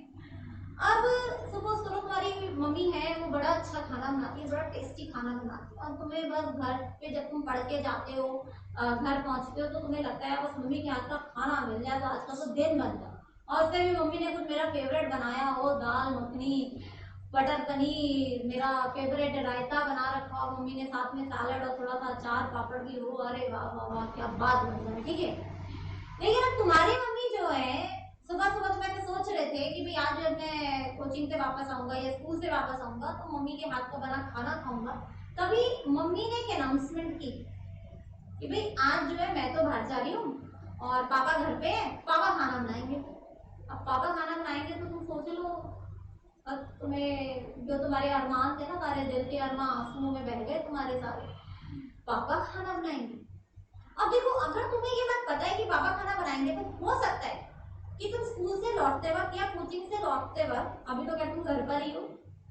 अब सपोज करो तुम्हारी मम्मी है, वो बड़ा अच्छा खाना बनाती है, बड़ा टेस्टी खाना बनाती है, और तुम्हें बस घर पे जब तुम पढ़ के जाते हो, घर पहुंचते हो तो तुम्हें लगता है बस मम्मी के हाथ का खाना मिल जाए तो आज का तो दिन बन जाए। और फिर भी मम्मी ने कुछ मेरा फेवरेट बनाया हो, दाल मखनी, बटर पनीर, मेरा फेवरेट रायता बना रखा हो मम्मी ने, साथ में सैलड और थोड़ा सा अचार पापड़ भी हो, अरे वाह वाह वाह क्या बात बन जाए, ठीक है। लेकिन अब तुम्हारी मम्मी जो है, सुबह सुबह तो वैसे सोच रहे थे कि भाई आज जब मैं कोचिंग से वापस आऊंगा या स्कूल से वापस आऊंगा तो मम्मी के हाथ का बना खाना खाऊंगा। तभी मम्मी ने एक अनाउंसमेंट की कि भाई आज जो है मैं तो बाहर जा रही हूँ और पापा घर पे है, पापा खाना बनाएंगे। अब पापा खाना बनाएंगे तो तुम सोच लो, अब तुम्हें जो तुम्हारे अरमान थे ना, सारे दिल के अरमान आंसुओं में बह गए तुम्हारे सारे, पापा खाना बनाएंगे। अब देखो अगर तुम्हें ये बात पता है कि पापा खाना बनाएंगे तो हो सकता है कि तुम स्कूल से लौटते वक्त या कोचिंग से लौटते वक्त, अभी तो क्या तुम घर पर ही हो,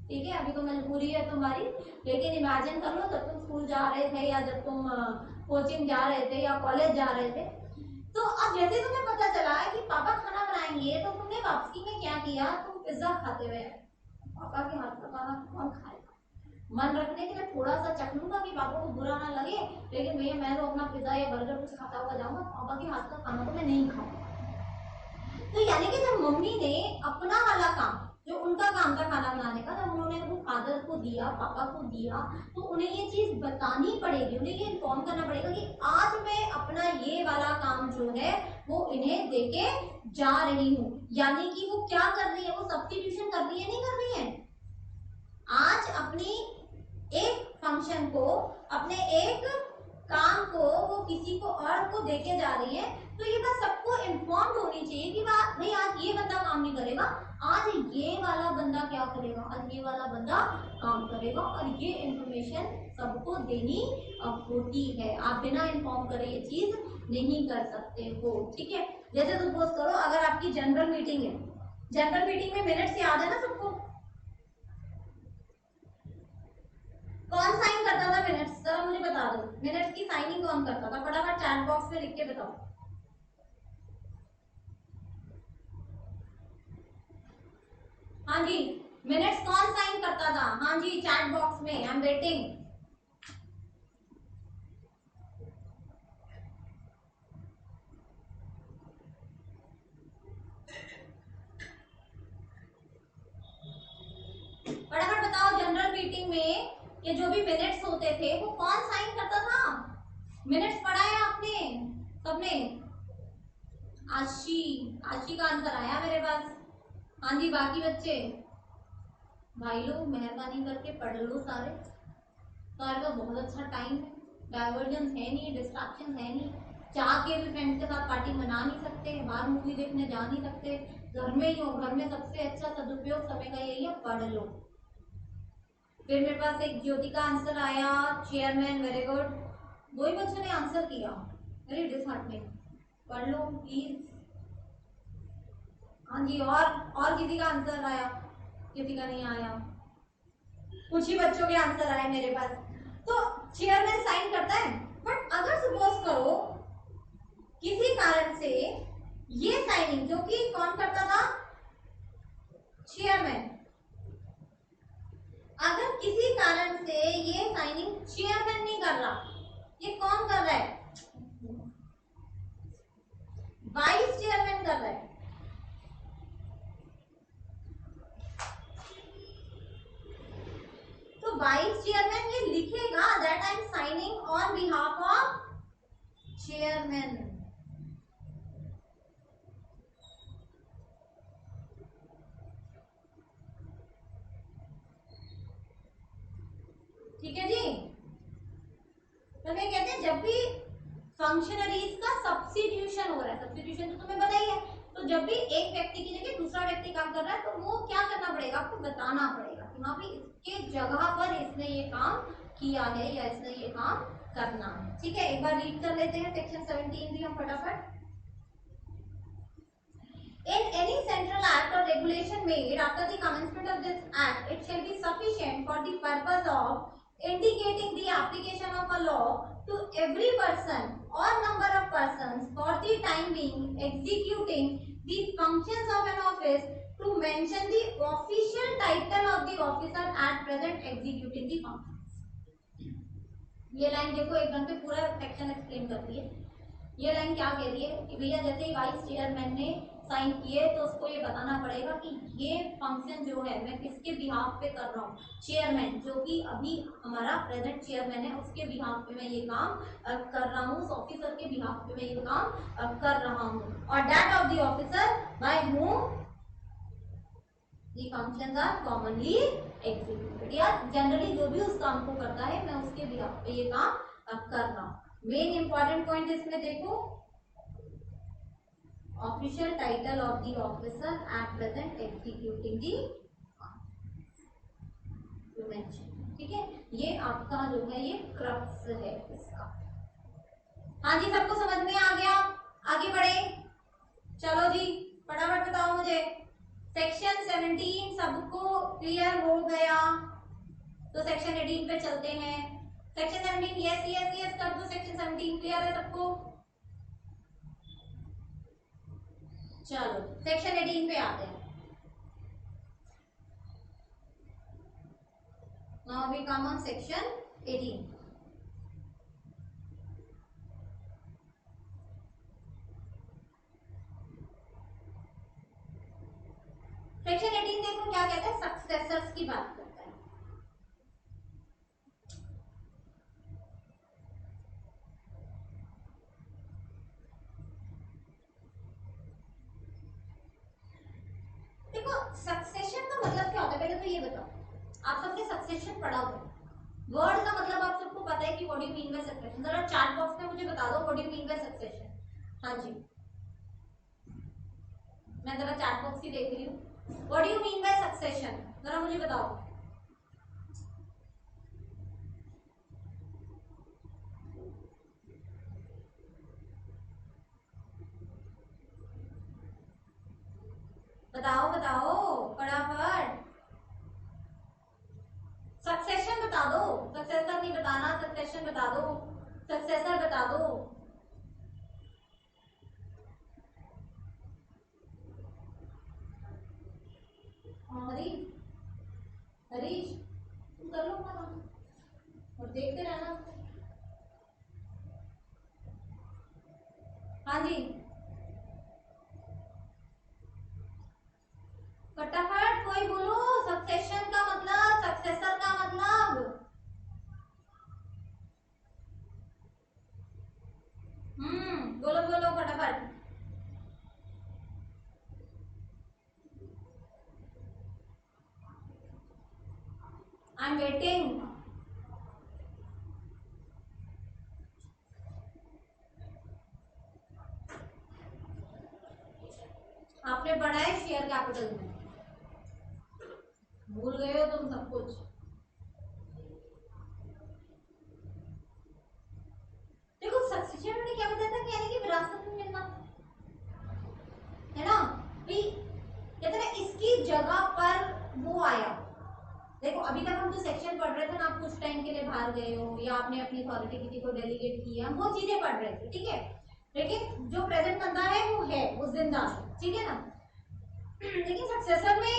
ठीक है, अभी तो मजबूरी है तुम्हारी, लेकिन इमेजिन कर लो जब तुम स्कूल जा रहे थे या जब तुम कोचिंग जा रहे थे या कॉलेज जा रहे थे, तो अब जैसे तुम्हें पता चला है कि पापा खाना बनाएंगे तो तुमने वापसी में क्या किया, तुम पिज्जा खाते हुए, पापा के हाथ का खाना कौन खाएगा, मन रखने के लिए थोड़ा सा चख लूंगा कि पापा को बुरा ना लगे, लेकिन भैया मैं तो अपना पिज्जा या बर्गर कुछ खाता हुआ जाऊंगा, पापा के हाथ का खाना तो मैं नहीं खाऊंगा। तो यानी कि जब मम्मी ने अपना वाला काम, जो उनका काम था खाना बनाने का, जब उन्होंने वो फादर को दिया, पापा को दिया, तो उन्हें ये चीज बतानी पड़ेगी, उन्हें ये इन्फॉर्म करना पड़ेगा कि आज मैं अपना ये वाला काम जो है वो इन्हें देके जा रही हूँ। यानी कि वो क्या कर रही है, वो सब्स्टिट्यूशन कर रही है, नहीं कर रही है। आज अपनी एक फंक्शन को, अपने एक काम को वो किसी को और को देके जा रही है, तो ये बात सबको इन्फॉर्म्ड होनी चाहिए कि भाई आज ये बंदा काम नहीं करेगा, आज ये वाला बंदा क्या करेगा, आज ये वाला बंदा काम करेगा, और ये इंफॉर्मेशन सबको देनी होती है। आप बिना इन्फॉर्म करे ये चीज नहीं कर सकते हो, ठीक है। जैसे सपोज करो अगर आपकी जनरल मीटिंग है, जनरल मीटिंग में मिनट्स याद है ना सबको, कौन साइन करता था मिनट्स, जरा मुझे बता दो, मिनट्स की साइनिंग कौन करता था, फटाफट चैट बॉक्स में लिख के बताओ। हाँ जी, मिनट्स कौन साइन करता था, हाँ जी चैट बॉक्स में, आई एम वेटिंग। में ये जो भी मिनट्स होते थे वो कौन साइन करता था? मिनट्स पढ़ा है आपने सबने? आशी, आशी का आंसर आया मेरे पास। हाँ जी, बाकी बच्चे भाई लोग मेहरबानी करके पढ़ लो सारे। सारे का बहुत अच्छा टाइम है, डाइवर्जेंस है नहीं, डिस्ट्रैक्शन है नहीं, चाह के भी फ्रेंड्स के साथ पार्टी मना नहीं सकते, बाहर मूवी देखने जा नहीं सकते, घर में ही हो। घर में सबसे अच्छा सदुपयोग समय का यही है, पढ़ लो। फिर मेरे पास एक ज्योति का आंसर आया, चेयरमैन, वेरी गुड। दो ही बच्चों ने आंसर किया, वेरी डिसहार्टनिंग। पढ़ लो प्लीज। हाँ जी, और किसी का आंसर आया? किसी का नहीं आया, कुछ ही बच्चों के आंसर आए मेरे पास। तो चेयरमैन साइन करता है, बट अगर सपोज करो किसी कारण से ये साइनिंग जो कि कौन करता था? चेयरमैन। अगर किसी कारण से ये साइनिंग चेयरमैन नहीं कर रहा, ये कौन कर रहा है? वाइस चेयरमैन कर रहा है। तो वाइस चेयरमैन ये लिखेगा that I am signing on behalf of chairman. ठीक है जी। तो ये कहते हैं जब भी फंक्शनरीज का सब्स्टिट्यूशन हो रहा है, सब्स्टिट्यूशन तो तुम्हें पता ही है, तो जब भी एक व्यक्ति की जगह दूसरा व्यक्ति काम कर रहा है तो वो क्या करना पड़ेगा? आपको बताना पड़ेगा कि वहां पे इसके जगह पर इसने ये काम किया है या इसने ये काम करना है। ठीक है, एक बार रीड कर लेते हैं सेक्शन 17 भी हम फटाफट। In any central act or regulation made after the commencement of this act, it shall be sufficient for the purpose of indicating the application of a law to every person or number of persons for the time being executing the functions of an office to mention the official title of the officer at present executing the functions. ये line देखो, एक घंटे पूरा section explain करती है। ये line क्या कह रही है कि भैया जैसे ही वाइस चेयरमैन ने साइन किए तो उसको ये बताना पड़ेगा कि ये फंक्शन जो है मैं किसके बिहाफ पे कर रहा हूँ? चेयरमैन, जो कि अभी हमारा प्रेजेंट चेयरमैन है, उसके बिहाफ पे मैं ये काम कर रहा हूँ, उस ऑफिसर के बिहाफ पे मैं ये काम कर रहा हूँ। और that of the officer by whom the functions are commonly executed, या जनरली जो भी उस काम को करता है मैं उसके बिहाफ पे ये काम कर रहा हूँ। मेन इंपॉर्टेंट पॉइंट इसमें देखो, official title of the officer at present executing the mention. ठीक है, ये आपका जो है ये क्रक्स है इसका। हाँ जी, सबको समझ में आ गया? आगे बढ़े, चलो जी फटाफट बताओ मुझे। सेक्शन 17 सबको क्लियर हो गया? तो सेक्शन 18 पे चलते हैं। सेक्शन 17 यस यस यस कर दो। सेक्शन 17 क्लियर है सबको? चलो सेक्शन 18 पे आते हैं। Now we come on section 18। Section 18 देखो क्या कहता है, सक्सेसर्स की बात करता है। देखो सक्सेशन का मतलब क्या होता है, पहले तो ये बताओ, आप सबने सक्सेशन पढ़ा होगा। वर्ड का मतलब आप सबको पता है कि what do you mean by succession? जरा चैट बॉक्स में मुझे बता दो what do you mean by succession. हाँ जी, मैं जरा चैट बॉक्स ही देख रही हूँ। What do you mean by succession, जरा मुझे बताओ। बताओ बताओ फटाफट, सक्सेशन बता दो। सक्सेसर नहीं बताना, सक्सेशन बता दो, सक्सेसर बता दो। हरीश, हरीश तुम कर लो अपना काम और देखते रहना। हाँ जी फटाफट कोई बोलो, सक्सेशन का मतलब, सक्सेसर का मतलब। I am waiting. आपने पढ़ा है शेयर कैपिटल में, भूल गए हो तुम सब कुछ। देखो सक्सेशन में क्या बताया था, कह रहे कि विरासत में मिलना है ना भाई, कहते हैं इसकी जगह पर वो आया। देखो अभी तक हम जो सेक्शन पढ़ रहे थे ना, आप कुछ टाइम के लिए बाहर गए हो या आपने अपनी अथॉरिटी किसी को डेलीगेट किया, वो चीजें पढ़ रहे थे, ठीक है। लेकिन जो प्रेजेंट बंदा है वो जिंदा है, ठीक है ना। लेकिन सक्सेसर में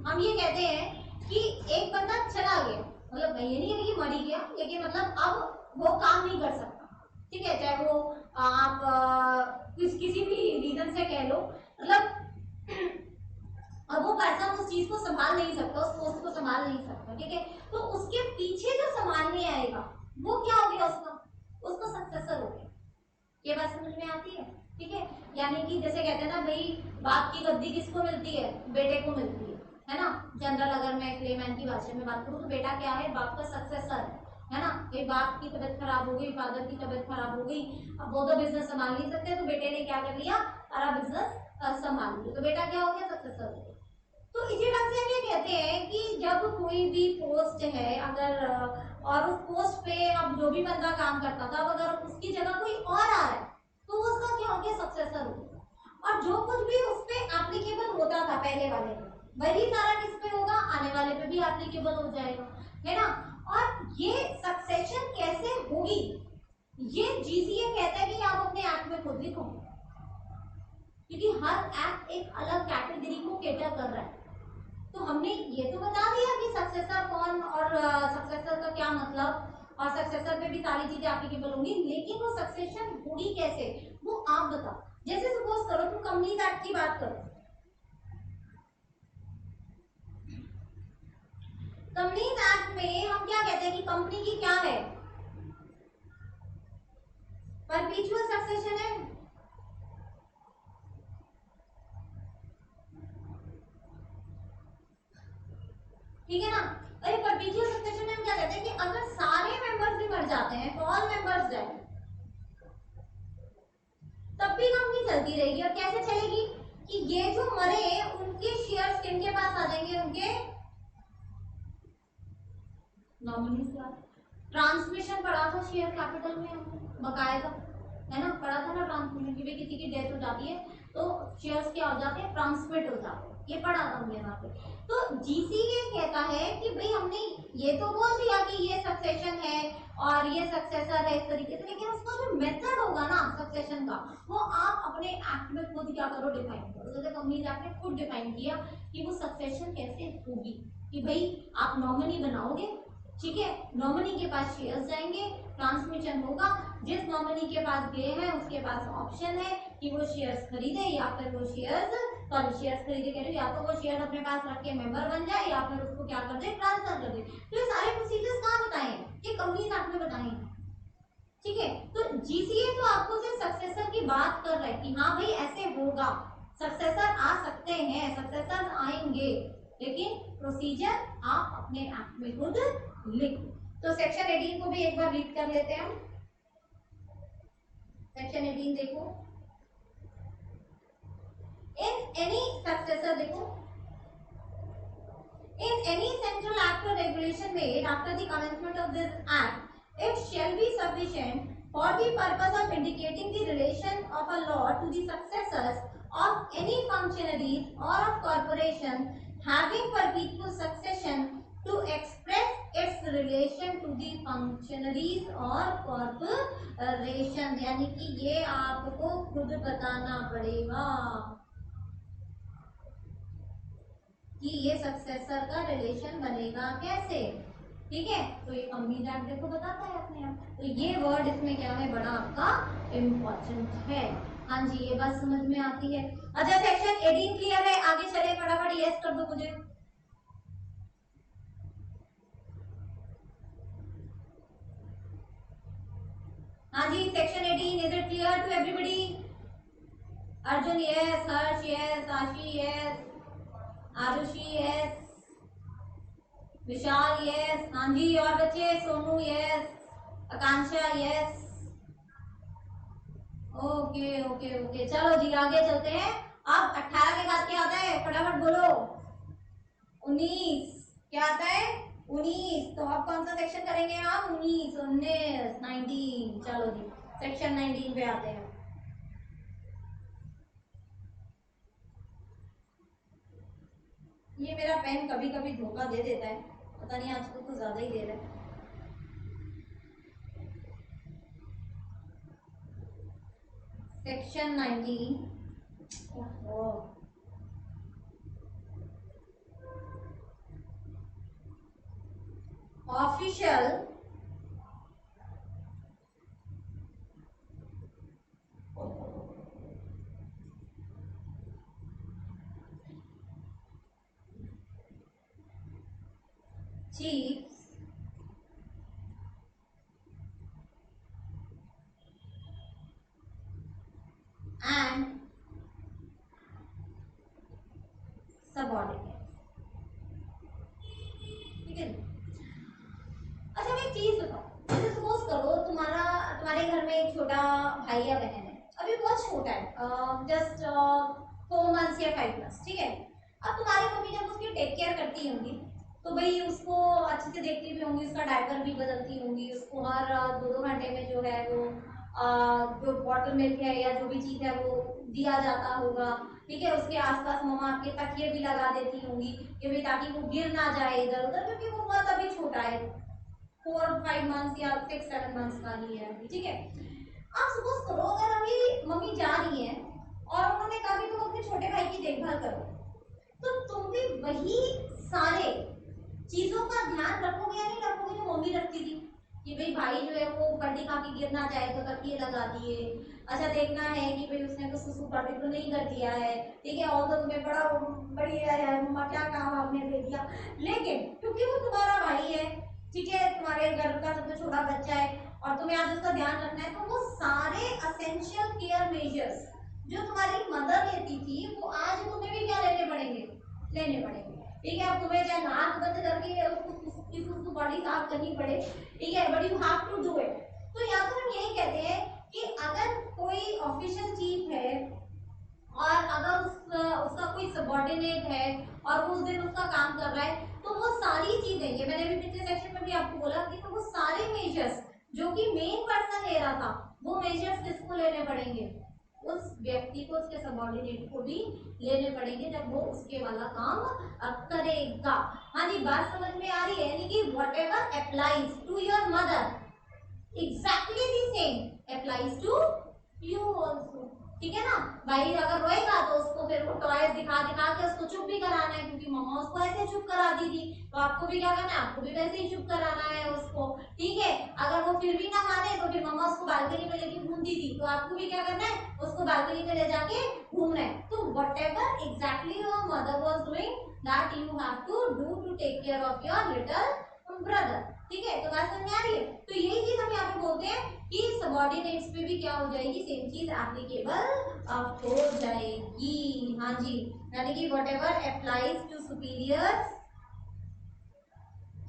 हम ये कहते हैं कि एक बंदा चला गया, मतलब ये नहीं है कि मर ही गया, लेकिन मतलब अब वो काम नहीं कर सकता, ठीक है। चाहे वो आप किसी भी रीजन से कह लो, मतलब अब वो पर्सन उस चीज को संभाल नहीं सकता, उस पोस्ट को संभाल नहीं सकता, ठीक है। तो उसके पीछे जो संभालने आएगा वो क्या हो गया, उसका सक्सेसर हो गया। ये बात समझ में आती है, ठीक है। यानी कि जैसे कहते हैं ना भाई, बाप की गद्दी किसको मिलती है, बेटे को मिलती है ना। जनरल अगर मैं क्लेमैन की भाषा में बात करूँ तो बेटा क्या है, बाप का सक्सेसर है ना। भाई बाप की तबीयत खराब हो गई, फादर की तबीयत खराब हो गई, अब वो तो बिजनेस संभाल नहीं सकते, तो बेटे ने क्या कर लिया, सारा बिजनेस संभाल लिया, तो बेटा क्या हो गया, सक्सेसर हो गया। तो इसी ढंग से हम ये कहते हैं कि जब कोई भी पोस्ट है अगर और उस पोस्ट पे अब जो भी बंदा काम करता था, अब अगर उसकी जगह कोई और आ रहा है तो उसका क्या हो गया, सक्सेसर हो गया। और जो कुछ भी उस पे एप्लीकेबल होता था पहले वाले पे, वही सारा किस पे होगा, आने वाले पे भी एप्लीकेबल हो जाएगा, है ना। और ये सक्सेशन कैसे होगी, ये जीसीए कहता है कि आप अपने एक्ट में खुद लिखो, क्योंकि हर एक्ट एक अलग कैटेगरी को केटर कर रहा है। तो हमने ये तो बता दिया कि सक्सेसर कौन और सक्सेसर का क्या मतलब, और सक्सेसर पे भी सारी चीजें एप्लीकेबल होंगी, लेकिन वो सक्सेशन होगी कैसे वो आप बताओ। जैसे सपोज करो तुम कंपनीज एक्ट की बात करो, कंपनीज एक्ट में हम क्या कहते हैं कि कंपनी की क्या है, परपीचुअल सक्सेशन है, ठीक है ना। अरे परपीचुअल सक्सेशन में हम क्या कहते हैं कि अगर सारे मेंबर्स भी मर जाते हैं, तो ऑल मेंबर्स जाए, तब भी कंपनी चलती रहेगी। और कैसे चलेगी कि ये जो मरे उनके शेयर्स किनके पास आ जाएंगे, उनके नॉमिनी के पास। ट्रांसमिशन पढ़ा था शेयर कैपिटल में बकायदा, है ना, पढ़ा था ना ट्रांसमिशन की, भी किसी की डेथ हो जाती है तो शेयर्स क्या हो जाते हैं, ट्रांसमिट हो जाते हैं, ये पढ़ा था हमने यहाँ पे। तो जीसीए कहता है कि भाई हमने ये तो बोल दिया कि ये सक्सेशन है और ये सक्सेसर है इस तरीके से, लेकिन उसका जो मेथड होगा ना सक्सेशन का, वो आप अपने एक्ट में खुद क्या करो, डिफाइन करो। जैसे कंपनीज एक्ट ने खुद डिफाइन किया कि वो सक्सेशन कैसे होगी, कि भाई आप नॉमिनी बनाओगे, ठीक है, नॉमिनी के पास शेयर्स जाएंगे, ट्रांसमिशन होगा, जिस नॉमिनी के पास गए हैं उसके पास ऑप्शन है कि वो शेयर्स खरीदे या फिर वो शेयर्स खरीदे कह रहे, या तो वो शेयर अपने पास रख के मेंबर बन जाए या फिर उसको क्या कर दे, ट्रांसफर कर दे। तो ये सारे प्रोसीजर्स कहाँ बताए हैं, ये कंपनीज एक्ट में बताए हैं, ठीक है। तो जीसीए तो आपको सिर्फ सक्सेसर की बात कर रहा है कि हाँ भाई ऐसे होगा, सक्सेसर आ सकते हैं, सक्सेसर आएंगे, लेकिन प्रोसीजर आप अपने एक्ट में खुद लिखो। तो सेक्शन 18 को भी एक बार रीड कर लेते हैं हम। सेक्शन 18 देखो, इन एनी सक्सेसर, देखो, in any central act or regulation made after the commencement of this act, it shall be sufficient for the purpose of indicating the relation of a law to the successors of any functionaries or of corporation having perpetual succession to express its relation to the functionaries or corporation। यानी कि ये आपको खुद बताना पड़ेगा कि ये successor का रिलेशन बनेगा कैसे, ठीक है। तो ये कंपनीज एक्ट देखो बताता है अपने आप, तो ये वर्ड इसमें क्या है, बड़ा आपका इम्पोर्टेंट है। हाँ जी, ये बात समझ में आती है। अच्छा, सेक्शन 18 क्लियर है, आगे चले, फटाफट यस कर दो मुझे। हाँ जी, section 18 is it clear to everybody? Arjun yes, Harsh yes, Aashi yes, Arushi yes, Vishal yes, हाँ जी। और बच्चे Sonu yes, Akanksha yes. Okay okay okay, चलो जी आगे चलते हैं। अब 18 के बाद क्या आता है, फटाफट बोलो। 19 क्या आता है, 19। तो अब कौन सा सेक्शन करेंगे आप, 19, 19, 19। चलो जी सेक्शन 19 पे आते हैं। ये मेरा पेन कभी कभी धोखा दे देता है, पता नहीं आजकल कुछ ज्यादा ही दे रहा है। Section 19 official chiefs and subordinates। ठीक है। अच्छा मैं एक चीज बताओ, जैसे सपोज करो तुम्हारे घर में एक छोटा भाई या बहन है, अभी बहुत छोटा है, जस्ट 4 मंथ्स या 5 मंथ्स, ठीक है। अब तुम्हारी मम्मी जब उसकी टेक केयर करती होंगी तो भाई उसको अच्छे से देखती भी होंगी, उसका डायपर भी बदलती होंगी, उसको हर 2-2 घंटे में जो है वो जो बॉटल मिल्क है या जो भी चीज है वो दिया जाता होगा, ठीक है। उसके आसपास मम्मा आपके तकिए भी लगा देती होंगी कि भाई ताकि वो गिर ना जाए इधर उधर, क्योंकि वो बहुत अभी छोटा है, 4-5 मंथ्स या 6-7 मंथ्स का ही है अभी, ठीक है। आप सपोज करो अगर अभी मम्मी जा रही है और उन्होंने कहा कि तुम अपने छोटे भाई की देखभाल करो, तो तुम भी वही सारे चीजों का ध्यान रखोगे या नहीं रखोगे जो मम्मी रखती थी, कि भाई जो है वो बल्टी खा के गिर ना जाए तो तकिए लगा दिए, अच्छा देखना है कि भाई उसने तो सुसु पाटी तो नहीं कर दिया है, ठीक है। और तो तुम्हें बड़ा बढ़िया है मम्मा क्या काम आपने दे दिया, लेकिन क्योंकि वो तुम्हारा भाई है, ठीक है, तुम्हारे घर का सबसे छोटा बच्चा है और तुम्हें आज उसका ध्यान रखना है, तो वो सारे असेंशियल केयर मेजर्स जो तुम्हारी मदर लेती थी वो आज तुम्हें भी क्या लेने पड़ेंगे, लेने पड़ेंगे, ठीक है। अब तुम्हें चाहे नाक बंद करके उसको बॉडी साफ करनी पड़े, ठीक है, but you have to do it. तो यहाँ पर हम यही कहते हैं कि अगर कोई ऑफिशियल चीफ है और अगर उसका कोई सबॉर्डिनेट है और वो उस दिन उसका काम कर रहा है, तो वो सारी चीजें, ये मैंने भी पिछले सेक्शन में भी आपको बोला कि तो वो सारे मेजर्स जो कि मेन पर्सन ले रहा था, वो मेजर्स किसको लेने पड़ेंगे, उस व्यक्ति को, उसके सबॉर्डिनेट को भी लेने पड़ेंगे जब वो उसके वाला काम करेगा। हाँ जी बात समझ में आ रही है, यानी कि whatever applies to your mother exactly the same applies to you also, ठीक है ना। भाई अगर रोएगा तो उसको फिर वो टॉयज दिखा दिखा के उसको चुप भी कराना है, क्योंकि मम्मा उसको ऐसे चुप कराती थी, तो आपको भी क्या करना है, आपको भी वैसे ही चुप कराना है उसको, ठीक है। अगर वो फिर भी ना माने तो फिर मम्मा उसको बालकनी में लेके घूमती थी, तो आपको भी क्या करना है, उसको बालकनी में ले जाके घूमना है। तो whatever exactly your mother was doing that you have to do to take care of your little brother, ठीक है। तो बात समझ में आ रही है। तो यही चीज हम यहाँ पे बोलते हैं कि सबॉर्डिनेट्स पे भी क्या हो जाएगी, सेम चीज एप्लीकेबल हो जाएगी। हाँ जी, यानी कि whatever applies to superiors,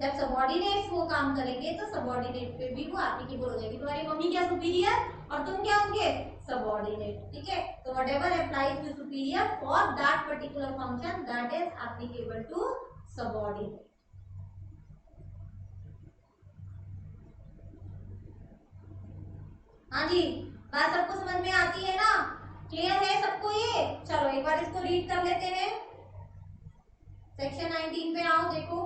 जब सबॉर्डिनेट्स वो काम करेंगे तो सबॉर्डिनेट पे भी वो एप्लीकेबल हो जाएगी। तुम्हारी मम्मी क्या सुपीरियर और तुम क्या होंगे, सबॉर्डिनेट, ठीक है। तो whatever applies to superior for that particular function that is applicable to subordinate. हाँ जी बात सबको समझ में आती है ना, क्लियर है सबको ये। चलो एक बार इसको रीड कर लेते हैं। सेक्शन 19 पे आओ, देखो,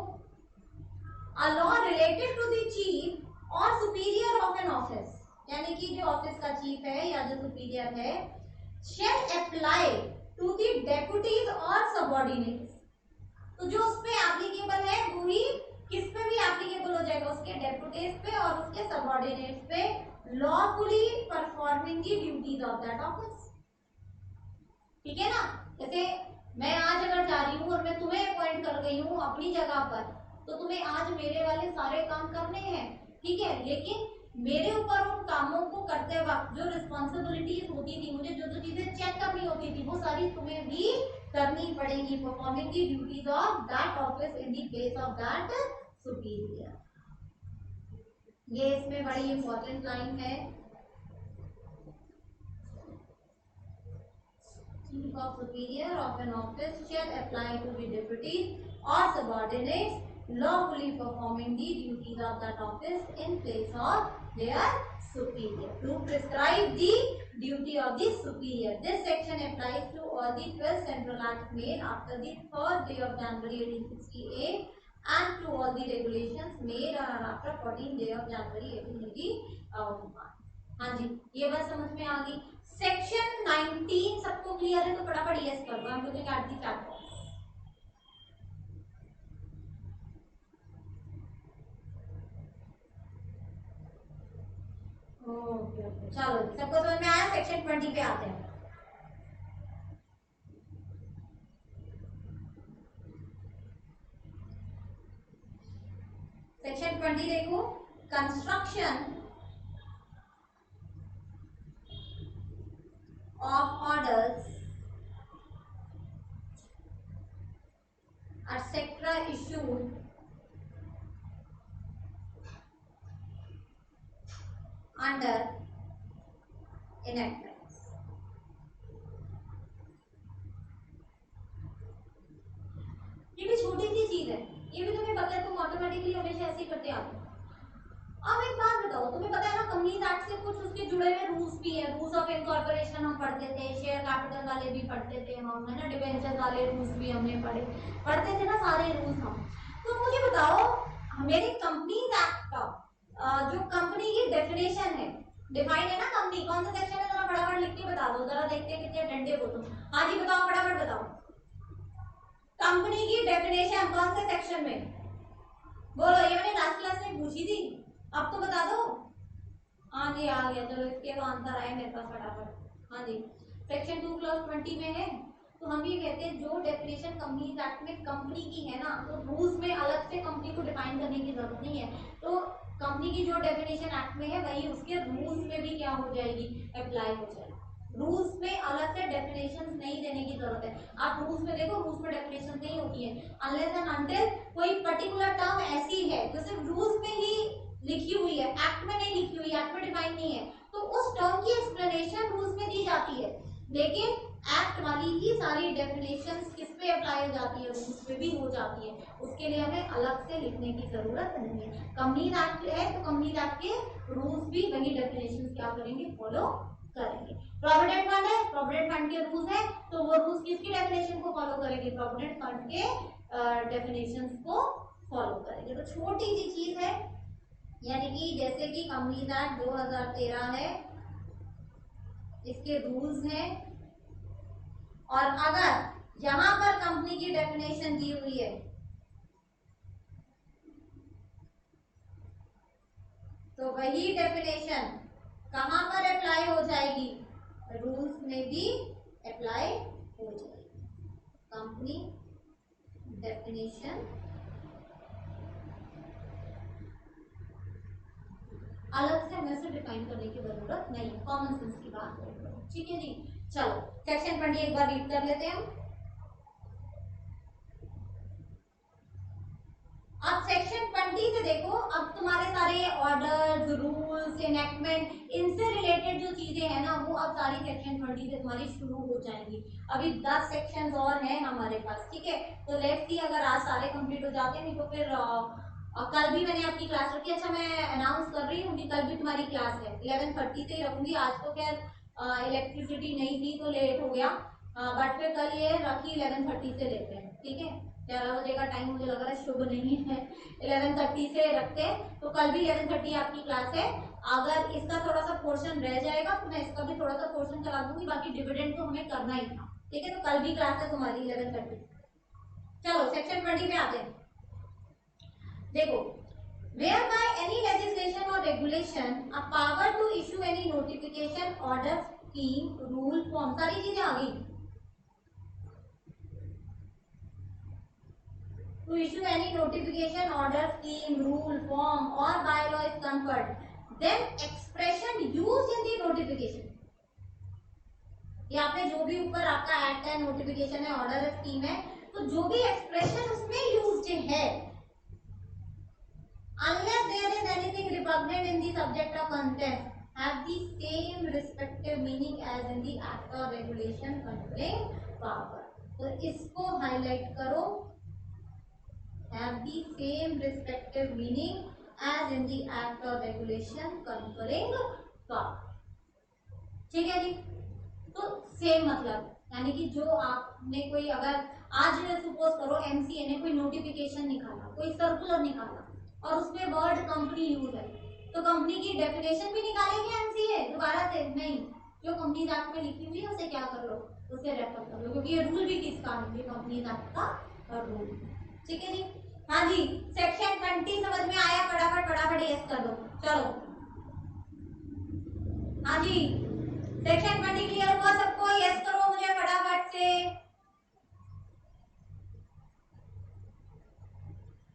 a law related to the chief or superior of an office, यानी कि जो ऑफिस का चीफ है या जो सुपीरियर है, shall apply to the deputies और सबऑर्डिनेट्स। तो जो उस पे एप्लीकेबल है वही किस पे भी एप्लीकेबल हो जाएगा, उसके डेप्यूटीज पे और उसके सबऑर्डिनेट्स पे, lawfully performing the duties of that office, ठीक है ना। जैसे मैं आज अगर जा रही हूँ और मैं तुम्हें अपॉइंट कर गई हूँ अपनी जगह पर, तो तुम्हें आज मेरे वाले सारे काम करने हैं, ठीक है, लेकिन मेरे ऊपर उन कामों को करते वक्त जो रिस्पॉन्सिबिलिटीज होती थी, मुझे जो जो चीजें चेक करनी होती थी, वो सारी तुम्हें भी करनी पड़ेगी, performing the duties of that office in the place of that superior. ये इसमें बड़ी इंपॉर्टेंट लाइन है। Chief of superior of an office shall apply to the deputies or subordinates lawfully performing the duties of that office in place of their superior to prescribe the duty of the superior. This section applies to all the 12 central acts made after the 3rd day of January 1868 and to all the regulations made after 14th day of January 1881. हाँ जी, ये बात समझ में आ गई। Section 19 सबको clear है तो फटाफट यस कर दो। I'm looking at the chat box. Okay okay, चलो सबको समझ में आया। सेक्शन 20 पे आते हैं। सेक्शन 20 देखो, construction of orders etc. issued under enactments. ये भी छोटी सी चीज है, ये भी तुम्हें पता है, तुम ऑटोमेटिकली हमेशा ऐसे ही करते आते हो। अब एक बात बताओ, तुम्हें पता है ना कंपनीज एक्ट से कुछ उसके जुड़े हुए रूल्स भी है। रूल्स ऑफ इनकॉर्पोरेशन हम पढ़ते थे, शेयर कैपिटल वाले भी पढ़ते थे हम, है ना, डिबेंचर वाले रूल्स भी हमने पढ़ते थे ना, सारे रूल्स हम। तो मुझे बताओ, मेरे कंपनीज एक्ट का जो कंपनी की डेफिनेशन है, डिफाइन है ना कंपनी, कौन सा सेक्शन है, जरा फटाफट लिख के बता दो, जरा देखते हैं कितने डंडे हो तुम। हाँ जी बताओ, फटाफट बताओ, कंपनी की डेफिनेशन कौन से सेक्शन में? बोलो, ये मैंने लास्ट क्लास में पूछी थी, अब तो बता दो। हाँ जी आ गया, चलो इसके तो आंसर आए मेरे पास फटाफट। हाँ जी, सेक्शन 2 क्लॉज 20 में है। तो हम ये कहते हैं जो डेफिनेशन कंपनीज एक्ट में कंपनी की है ना, तो रूल्स में अलग से कंपनी को डिफाइन करने की जरूरत नहीं है। तो कंपनी की जो डेफिनेशन एक्ट में है वही उसके रूल्स में भी क्या हो जाएगी, अप्लाई हो जाएगी। रूल्स में अलग से डेफिनेशंस नहीं देने की जरूरत है। आप रूल्स में देखो, रूल्स में डेफिनेशन नहीं होती है अनलेस एंड अनटिल कोई पर्टिकुलर टर्म ऐसी है जो सिर्फ रूल्स में ही लिखी हुई है, एक्ट में नहीं लिखी हुई, एक्ट में डिफाइन नहीं है, तो उस टर्म की एक्सप्लेनेशन रूल्स में दी जाती है। लेकिन एक्ट वाली ही सारी डेफिनेशंस किस पे अप्लाई हो जाती है, रूल्स पे भी हो जाती है। उसके लिए हमें अलग से लिखने की जरूरत नहीं है। कंपनीज एक्ट है तो कंपनीज एक्ट के रूल्स भी वही डेफिनेशंस क्या करेंगे, फॉलो करेंगे। प्रोविडेंट फंड है, प्रोविडेंट फंड के रूल्स है, तो वो रूल्स किसकी डेफिनेशन को फॉलो करेंगे, प्रोविडेंट फंड के डेफिनेशंस को फॉलो करेंगे। तो छोटी सी चीज है, यानी कि जैसे कि कंपनीज एक्ट 2013 है, इसके रूल्स हैं, और अगर यहां पर कंपनी की डेफिनेशन दी हुई है तो वही डेफिनेशन कहां पर अप्लाई हो जाएगी, रूल्स में भी अप्लाई हो जाएगी। कंपनी डेफिनेशन अलग से हमें से डिफाइन करने की जरूरत नहीं है, कॉमन सेंस की बात करें, ठीक है जी। चलो सेक्शन 20 एक बार रीड कर लेते हैं हम। अब सेक्शन 20 से देखो, अब तुम्हारे सारे ऑर्डर्स, रूल्स, इनेक्टमेंट, इनसे रिलेटेड जो चीजें हैं ना, वो अब सारी सेक्शन 20 से तुम्हारी शुरू हो जाएंगी। अभी 10 सेक्शंस और हैं हमारे पास, ठीक है। तो लेट्स सी अगर आज सारे कंप्लीट हो जाते हैं, नहीं तो फिर कल भी मैंने आपकी क्लास रखी। अच्छा मैं अनाउंस कर रही हूँ कि कल भी तुम्हारी क्लास है, 11:30 से ही रखूंगी। आज तो खैर इलेक्ट्रिसिटी नहीं थी तो लेट हो गया, बट फिर कल ये रखी 11:30 से लेते हैं, ठीक है। 11 बजे का टाइम मुझे लग रहा है शुभ नहीं है, 11:30 से रखते हैं। तो कल भी 11:30 आपकी क्लास है। अगर इसका थोड़ा सा पोर्शन रह जाएगा तो मैं इसका भी थोड़ा सा पोर्शन करा दूंगी, बाकी डिविडेंड तो हमें करना ही था, ठीक है। तो कल भी क्लास है तुम्हारी 11:30। चलो सेक्शन 20 में आते हैं। देखो, whereby any legislation or regulation a power to issue any notification, order, scheme, rule, form, सारी चीजें आ गई। To issue any notification, order, scheme, rule, form or bylaw is conferred, then expression used in the notification या आपने जो भी ऊपर आपका act है, नोटिफिकेशन है, ऑर्डर है, स्कीम है, तो जो भी एक्सप्रेशन उसमें यूज्ड है, unless there is anything repugnant in the subject of contest, have the same respective meaning as in the act or regulation conferring power. तो इसको हाईलाइट करो, have the same respective meaning as in the act or regulation conferring power. ठीक है जी, तो same मतलब, यानी कि जो आपने कोई अगर आज सपोज करो एमसीए ने कोई नोटिफिकेशन निकाला, कोई सर्कुलर निकाला और उसमें वर्ड कंपनी यूज है, तो कंपनी की डेफिनेशन भी निकालेंगे एमसीए दोबारा से? नहीं, जो कंपनीज एक्ट में लिखी हुई है उसे क्या कर लो, उसे रेफर कर लो, क्योंकि ये रूल भी किसका है, कंपनीज एक्ट का रूल। ठीक है जी, हाँ जी, सेक्शन 20 समझ में आया? फटाफट फटाफट यस कर दो, चलो। हाँ जी, सेक्शन 20 क्लियर हुआ सबको? यस करो मुझे फटाफट से।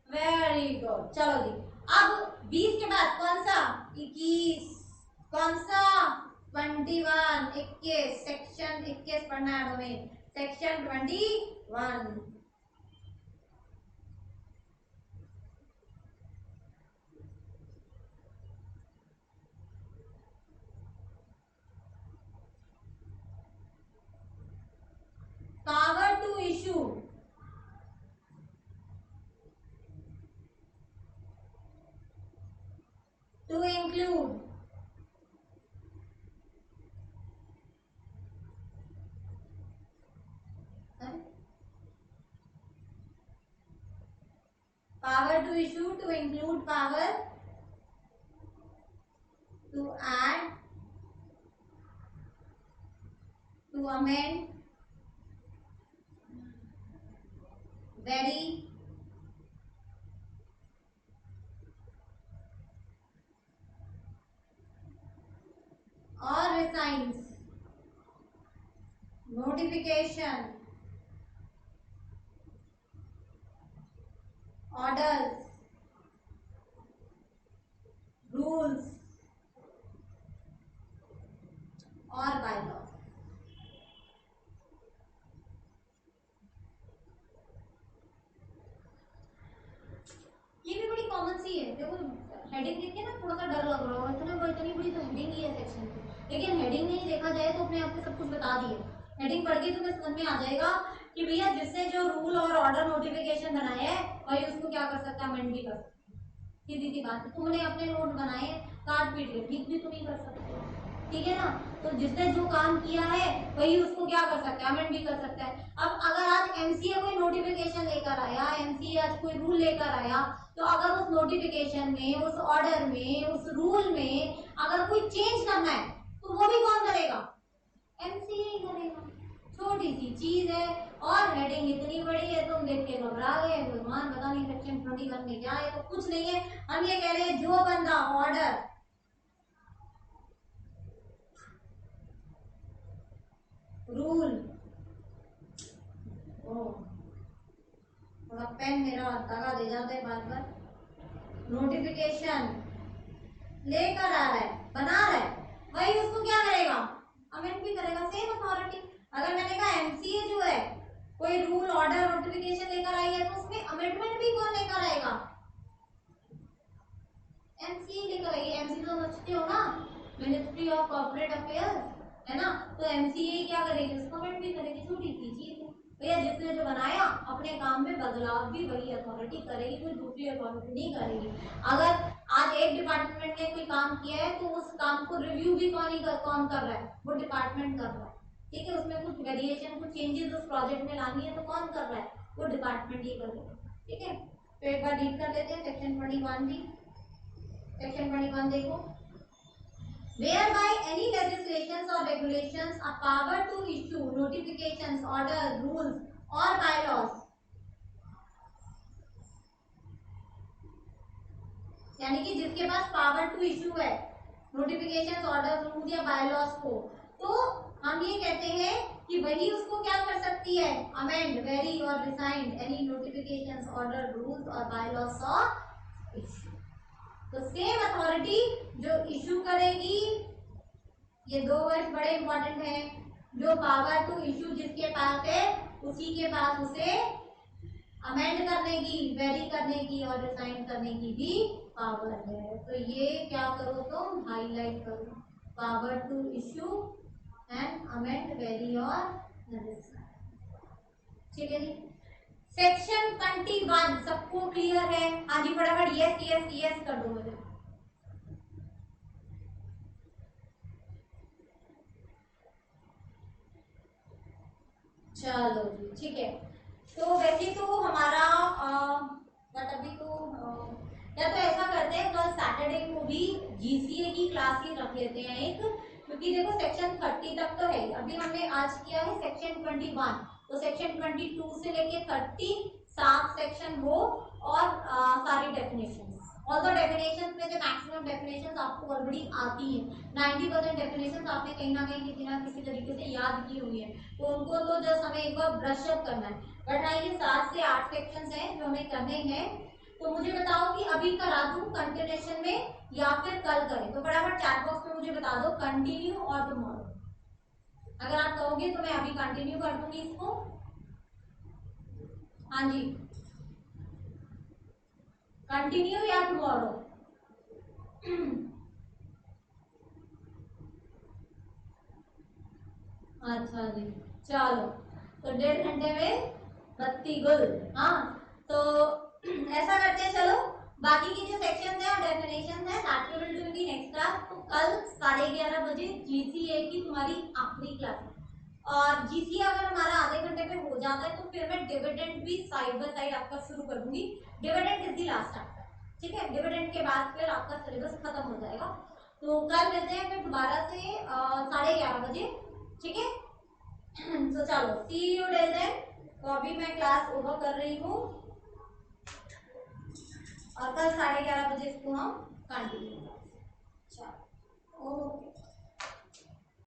वेरी गुड, चलो जी। अब 20 के बाद कौन सा? 21, कौन सा? 21, 21, सेक्शन 21 पढ़ना है हमें, section 21। power to issue, to include, power to issue, to include power to add, to amend, vary, or resigns notification, orders, rules और bylaws। ये भी बड़ी कॉमन सी है, देखो हेडिंग देख के ना थोड़ा सा डर लग रहा होगा, इतनी बड़ी तो हेडिंग ही है सेक्शन की, लेकिन हेडिंग नहीं देखा जाए तो अपने आप को सब कुछ बता दिए। हेडिंग पढ़ के तुम्हें समझ में आ जाएगा कि भैया जिससे जो रूल और ऑर्डर नोटिफिकेशन बनाया है वही उसको क्या कर सकता है, अमेंड भी कर सकता है। सीधी सी बात है, तुमने अपने नोट बनाए, काट पीट के ठीक भी तुम ही कर सकते हो, ठीक है ना? तो जिसने जो काम किया है वही उसको क्या कर सकता है, अमेंड भी कर सकता है। अब अगर आज एमसीए कोई नोटिफिकेशन लेकर आया, एमसीए आज कोई रूल लेकर आया, तो अगर उस नोटिफिकेशन में, उस ऑर्डर में, उस रूल में अगर कोई चेंज करना है तो वो भी कौन करेगा? एमसीए ही करेगा। छोटी सी चीज है और हेडिंग इतनी बड़ी है, तुम देख के घबरा गए, भगवान पता नहीं सेक्शन 21 में क्या है। तो कुछ नहीं है, हम ये कह रहे हैं जो बंदा ऑर्डर, रूल, थोड़ा पेन मेरा दगा दे जाता है बार बार, नोटिफिकेशन लेकर आ रहा है, बना रहा है, वही उसको क्या करेगा, अमेंड भी करेगा। Same authority. अगर मैंने कहा एमसीए जो है कोई रूल, ऑर्डर, नोटिफिकेशन लेकर आई है तो उसमें अमेंडमेंट भी कौन लेकर आएगा? एमसीए लेकर आएगी। एमसीए तो समझते हो ना, मिनिस्ट्री ऑफ कॉर्पोरेट अफेयर्स, है ना? तो एमसीए क्या करेगी, उसको अमेंड भी करेगी। छोटी सी चीज है भैया, जिसने जो बनाया अपने काम में बदलाव भी वही अथॉरिटी करेगी, कोई दूसरी अथॉरिटी नहीं करेगी। अगर आज एक डिपार्टमेंट ने कोई काम किया है तो उस काम को रिव्यू भी कौन कर रहा है, वो डिपार्टमेंट कर रहा है। ठीक है, उसमें कुछ वेरिएशन, कुछ चेंजेस उस प्रोजेक्ट में लानी है तो कौन कर रहा है, वो डिपार्टमेंट ही कर रहा है। ठीक है, तो एक बार रीड कर लेते हैं सेक्शन 21 भी। सेक्शन 21 देखो, whereby any legislations or regulations are power to issue notifications, orders, rules or bylaws, यानी कि जिसके पास पावर टू इशू है नोटिफिकेशंस, ऑर्डर्स, रूल्स या बायलॉज को, तो हम ये कहते हैं कि वही उसको क्या कर सकती है, अमेंड, वेरी और resigned any notifications, order, rules और बायलॉज ऑफ इशू। तो सेम अथॉरिटी जो इशू करेगी, ये दो वर्ड बड़े इंपॉर्टेंट है, जो पावर टू इशू जिसके पास है उसी के पास उसे अमेंड करने की, वेरी करने की और डिसाइन करने की भी पावर है। तो ये क्या करो तुम हाईलाइट करो, power to issue and amend, vary or rescind. ठीक है जी। सेक्शन 21 सबको क्लियर है? हाँ जी फटाफट यस यस यस कर दो मुझे। चलो जी ठीक है। तो वैसे तो हमारा बट अभी तो या तो ऐसा करते हैं कल सैटरडे को भी जीसीए की क्लास ही रख लेते हैं एक, क्योंकि देखो सेक्शन 30 तक तो है, अभी हमने आज किया है सेक्शन 21, तो सेक्शन 22 से लेके 30 7 सेक्शन हो और सारी डेफिनेशन, ऑल द डेफिनेशन में जो मैक्सिमम डेफिनेशन आपको ऑलरेडी आती है, 90% डेफिनेशन आपने कहीं ना कहीं किसी ना किसी तरीके से याद की हुई है, तो उनको तो जस्ट हमें एक बार ब्रश अप करना है। बट हाँ ये 7 से 8 सेक्शंस हैं जो हमें करने हैं। तो मुझे बताओ कि अभी करा दूं कंटिन्यूएशन में या फिर कल करें? तो फटाफट चैट बॉक्स में मुझे बता दो कंटिन्यू और टुमारो। अगर आप कहोगे तो मैं अभी कंटिन्यू कर दूंगी इसको। हाँ जी कंटिन्यू या टुमारो? अच्छा जी चलो, तो 1.5 घंटे में बत्ती गुल। हाँ तो ऐसा करते हैं, चलो बाकी की जो सेक्शन है और डेफिनेशन है that we will do in the next class. तो कल 11:30 बजे जीसीए की तुम्हारी आखिरी क्लास है, और जीसीए अगर हमारा आधे घंटे में हो जाता है तो फिर मैं डिविडेंड भी साइड बाय साइड आपका शुरू कर दूंगी। Dividend is the last chapter, ठीक है? डिविडेंड के बाद फिर आपका सिलेबस खत्म हो जाएगा। तो कल मिलते हैं फिर दोबारा से 11:30 बजे, ठीक है? तो चलो सी यू टिल देन। तो अभी मैं क्लास ओवर कर रही हूँ और कल 11:30 बजे इसको हम कंटिन्यू करेंगे। चलो।